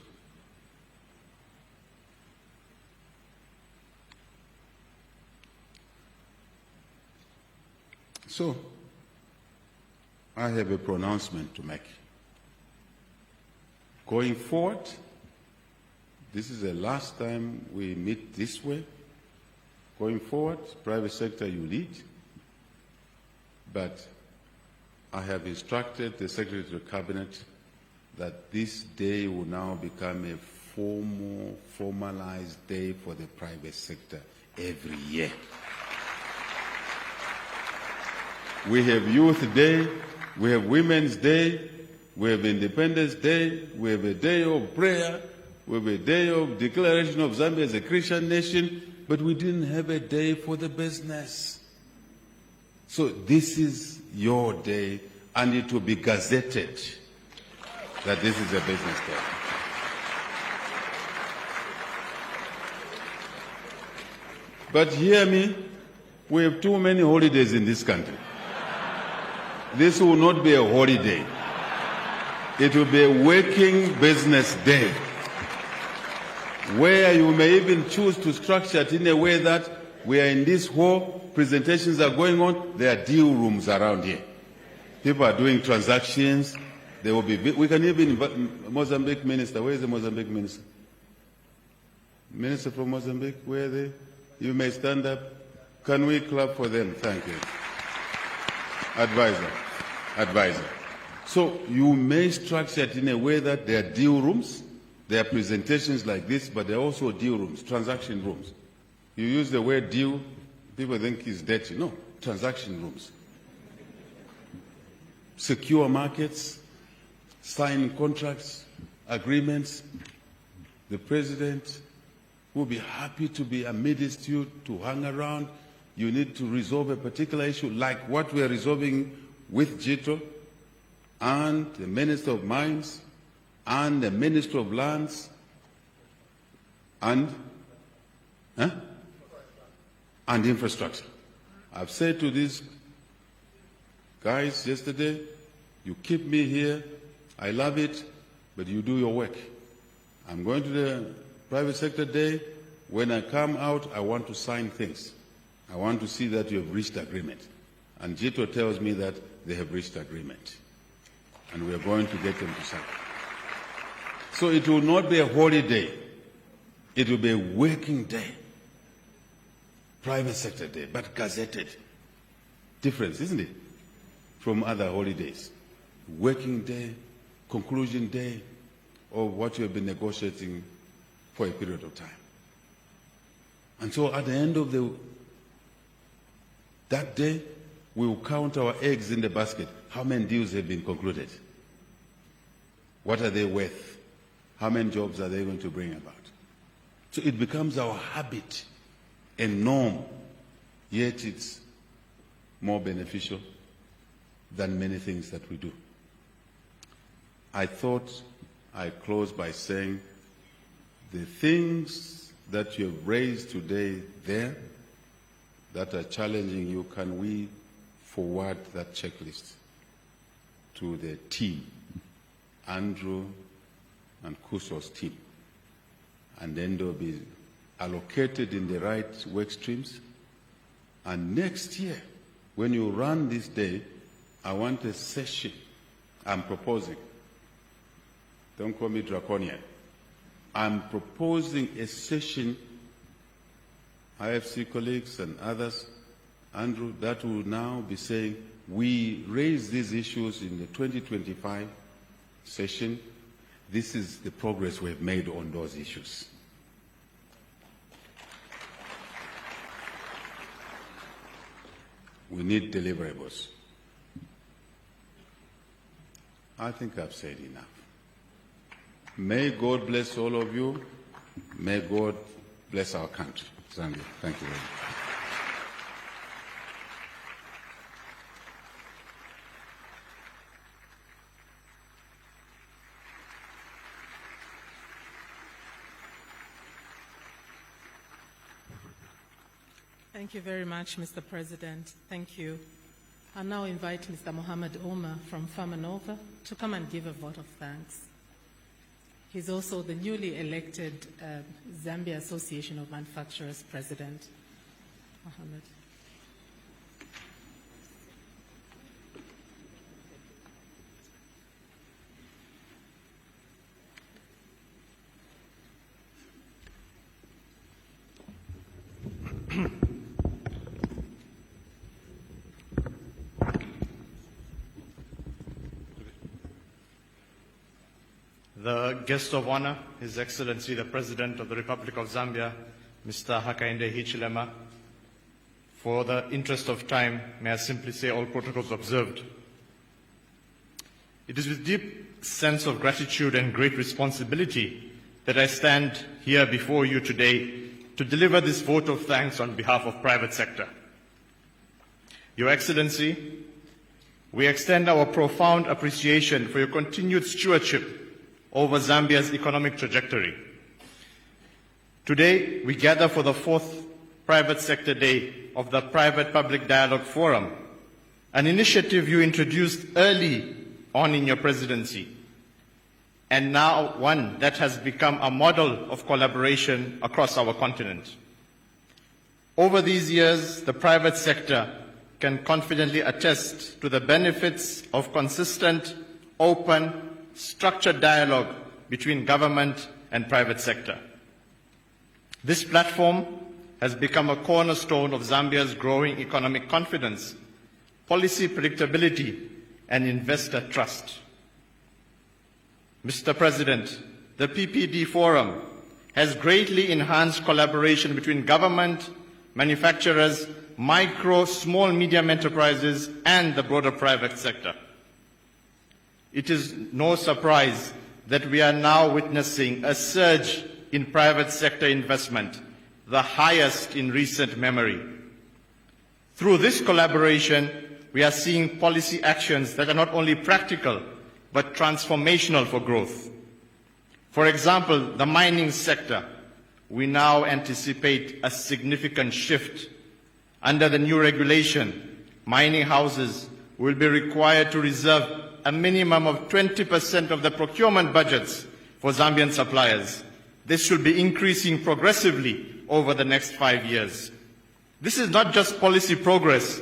So, I have a pronouncement to make. Going forward, this is the last time we meet this way. Going forward, private sector, you lead. But I have instructed the Secretary of the Cabinet that this day will now become a formalized day for the private sector every year. We have Youth Day, we have Women's Day, we have Independence Day, we have a day of prayer, we have a day of declaration of Zambia as a Christian nation, but we didn't have a day for the business. So this is your day, and it will be gazetted that this is a business day. But hear me, we have too many holidays in this country. This will not be a holiday. It will be a working business day, where you may even choose to structure it in a way that we are in this hall, presentations are going on, there are deal rooms around here. People are doing transactions. There will be, we can even invite Mozambique minister. Where is the Mozambique minister? Minister from Mozambique, where are they? You may stand up. Can we clap for them? Thank you. Advisor. So you may structure it in a way that there are deal rooms, there are presentations like this, but there are also deal rooms, transaction rooms. You use the word deal, people think it's dirty. No, transaction rooms. Secure markets, sign contracts, agreements. The president will be happy to be amidst you, to hang around. You need to resolve a particular issue like what we are resolving with JITO and the Minister of Mines and the Minister of Lands and infrastructure. I've said to these guys yesterday, you keep me here, I love it, but you do your work. I'm going to the private sector day. When I come out, I want to sign things. I want to see that you have reached agreement. And Jito tells me that they have reached agreement. And we are going to get them to sign. So it will not be a holiday. It will be a working day. Private sector day, but gazetted. Difference, isn't it? From other holidays. Working day, conclusion day of what you have been negotiating for a period of time. And so at the end of that day, we will count our eggs in the basket. How many deals have been concluded? What are they worth? How many jobs are they going to bring about? So it becomes our habit and norm, yet it's more beneficial than many things that we do. I thought I'd close by saying the things that you have raised today there that are challenging you, can we forward that checklist to the team, Andrew and Kuso's team, and then they'll be allocated in the right work streams. And next year, when you run this day, I want a session. I'm proposing. Don't call me draconian. I'm proposing a session, IFC colleagues and others, Andrew, that will now be saying, we raise these issues in the 2025 session. This is the progress we've made on those issues. We need deliverables. I think I've said enough. May God bless all of you. May God bless our country. Zambia. Thank you very much. Thank you very much, Mr. President. Thank you. I now invite Mr. Mohammed Omar from Farmanova to come and give a vote of thanks. He's also the newly elected Zambia Association of Manufacturers President. Mohammed. The guest of honor, His Excellency the President of the Republic of Zambia, Mr. Hakainde Hichilema. For the interest of time, may I simply say all protocols observed. It is with deep sense of gratitude and great responsibility that I stand here before you today to deliver this vote of thanks on behalf of private sector. Your Excellency, we extend our profound appreciation for your continued stewardship over Zambia's economic trajectory. Today, we gather for the 4th Private Sector Day of the Private-Public Dialogue Forum, an initiative you introduced early on in your presidency, and now one that has become a model of collaboration across our continent. Over these years, the private sector can confidently attest to the benefits of consistent, open, structured dialogue between government and private sector. This platform has become a cornerstone of Zambia's growing economic confidence, policy predictability, and investor trust. Mr. President, the PPD Forum has greatly enhanced collaboration between government, manufacturers, micro, small, medium enterprises, and the broader private sector. It is no surprise that we are now witnessing a surge in private sector investment, the highest in recent memory. Through this collaboration, we are seeing policy actions that are not only practical, but transformational for growth. For example, the mining sector, we now anticipate a significant shift. Under the new regulation, mining houses will be required to reserve a minimum of 20% of the procurement budgets for Zambian suppliers. This should be increasing progressively over the next 5 years. This is not just policy progress.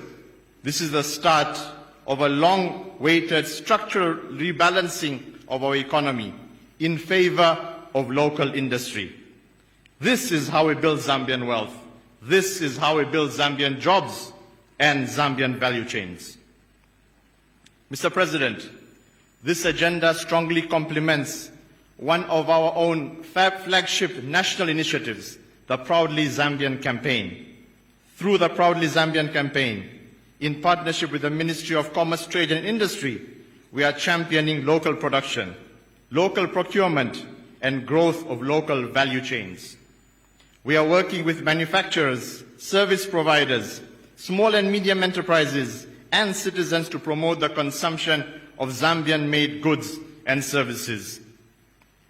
This is the start of a long-awaited structural rebalancing of our economy in favor of local industry. This is how we build Zambian wealth. This is how we build Zambian jobs and Zambian value chains. Mr. President, this agenda strongly complements one of our own flagship national initiatives, the Proudly Zambian campaign. Through the Proudly Zambian campaign, in partnership with the Ministry of Commerce, Trade and Industry, we are championing local production, local procurement, and growth of local value chains. We are working with manufacturers, service providers, small and medium enterprises, and citizens to promote the consumption of Zambian-made goods and services.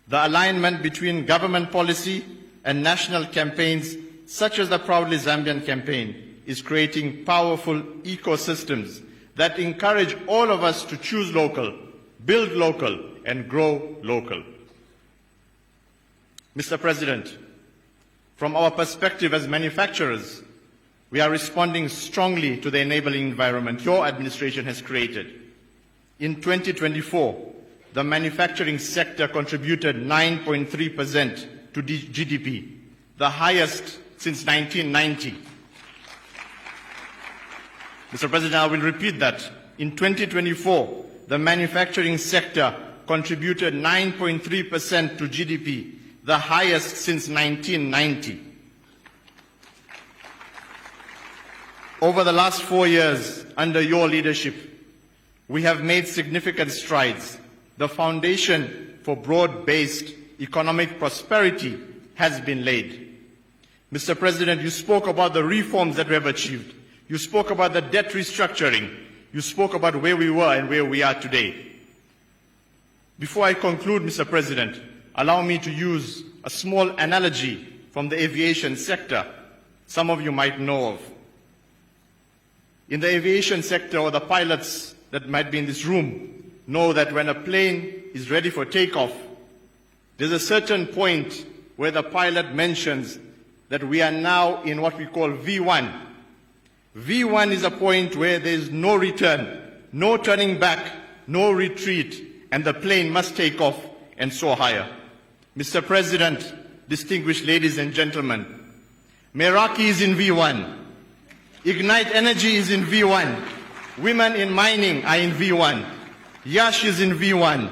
The alignment between government policy and national campaigns, such as the Proudly Zambian campaign, is creating powerful ecosystems that encourage all of us to choose local, build local, and grow local. Mr. President, from our perspective as manufacturers, we are responding strongly to the enabling environment your administration has created. In 2024, the manufacturing sector contributed 9.3% to GDP, the highest since 1990. Mr. President, I will repeat that. In 2024, the manufacturing sector contributed 9.3% to GDP, the highest since 1990. Over the last 4 years, under your leadership, we have made significant strides. The foundation for broad-based economic prosperity has been laid. Mr. President, you spoke about the reforms that we have achieved. You spoke about the debt restructuring. You spoke about where we were and where we are today. Before I conclude, Mr. President, allow me to use a small analogy from the aviation sector some of you might know of. In the aviation sector, or the pilots that might be in this room know that when a plane is ready for takeoff, there's a certain point where the pilot mentions that we are now in what we call V1. V1 is a point where there is no return, no turning back, no retreat, and the plane must take off and soar higher. Mr. President, distinguished ladies and gentlemen, Meraki is in V1. Ignite Energy is in V1. Women in mining are in V1. Yash is in V1.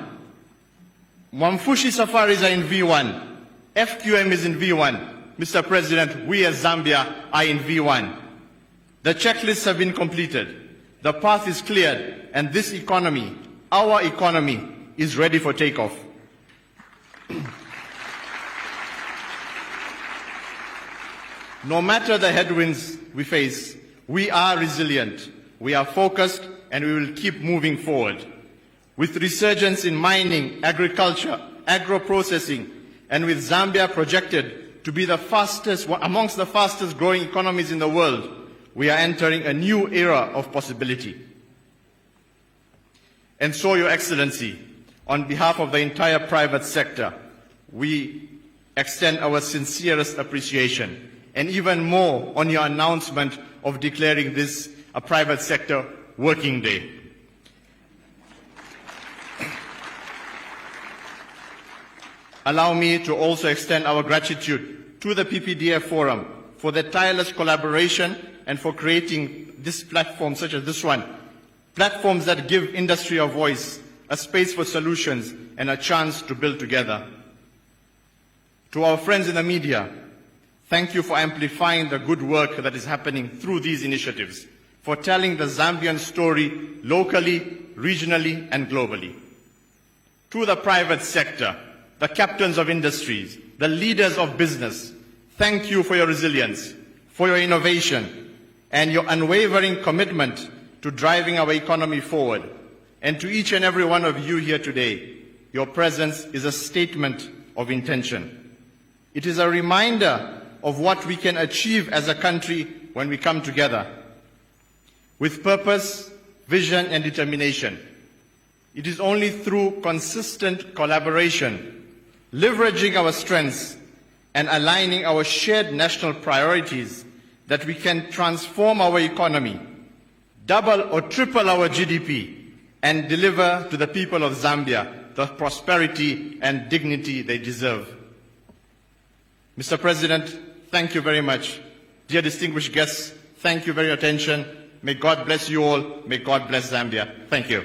Mwamfushi Safaris are in V1. FQM is in V1. Mr. President, we as Zambia are in V1. The checklists have been completed. The path is cleared, and this economy, our economy, is ready for takeoff. No matter the headwinds we face, we are resilient, we are focused, and we will keep moving forward. With resurgence in mining, agriculture, agro-processing, and with Zambia projected to be the fastest, amongst the fastest growing economies in the world, we are entering a new era of possibility. And so, Your Excellency, on behalf of the entire private sector, we extend our sincerest appreciation, and even more on your announcement of declaring this a private sector working day. Allow me to also extend our gratitude to the PPDF Forum for their tireless collaboration and for creating this platform such as this one, platforms that give industry a voice, a space for solutions, and a chance to build together. To our friends in the media, thank you for amplifying the good work that is happening through these initiatives, for telling the Zambian story locally, regionally, and globally. To the private sector, the captains of industries, the leaders of business, thank you for your resilience, for your innovation, and your unwavering commitment to driving our economy forward. And to each and every one of you here today, your presence is a statement of intention. It is a reminder of what we can achieve as a country when we come together with purpose, vision, and determination. It is only through consistent collaboration, leveraging our strengths, and aligning our shared national priorities that we can transform our economy, double or triple our GDP, and deliver to the people of Zambia the prosperity and dignity they deserve. Mr. President, thank you very much. Dear distinguished guests, thank you for your attention. May God bless you all. May God bless Zambia. Thank you.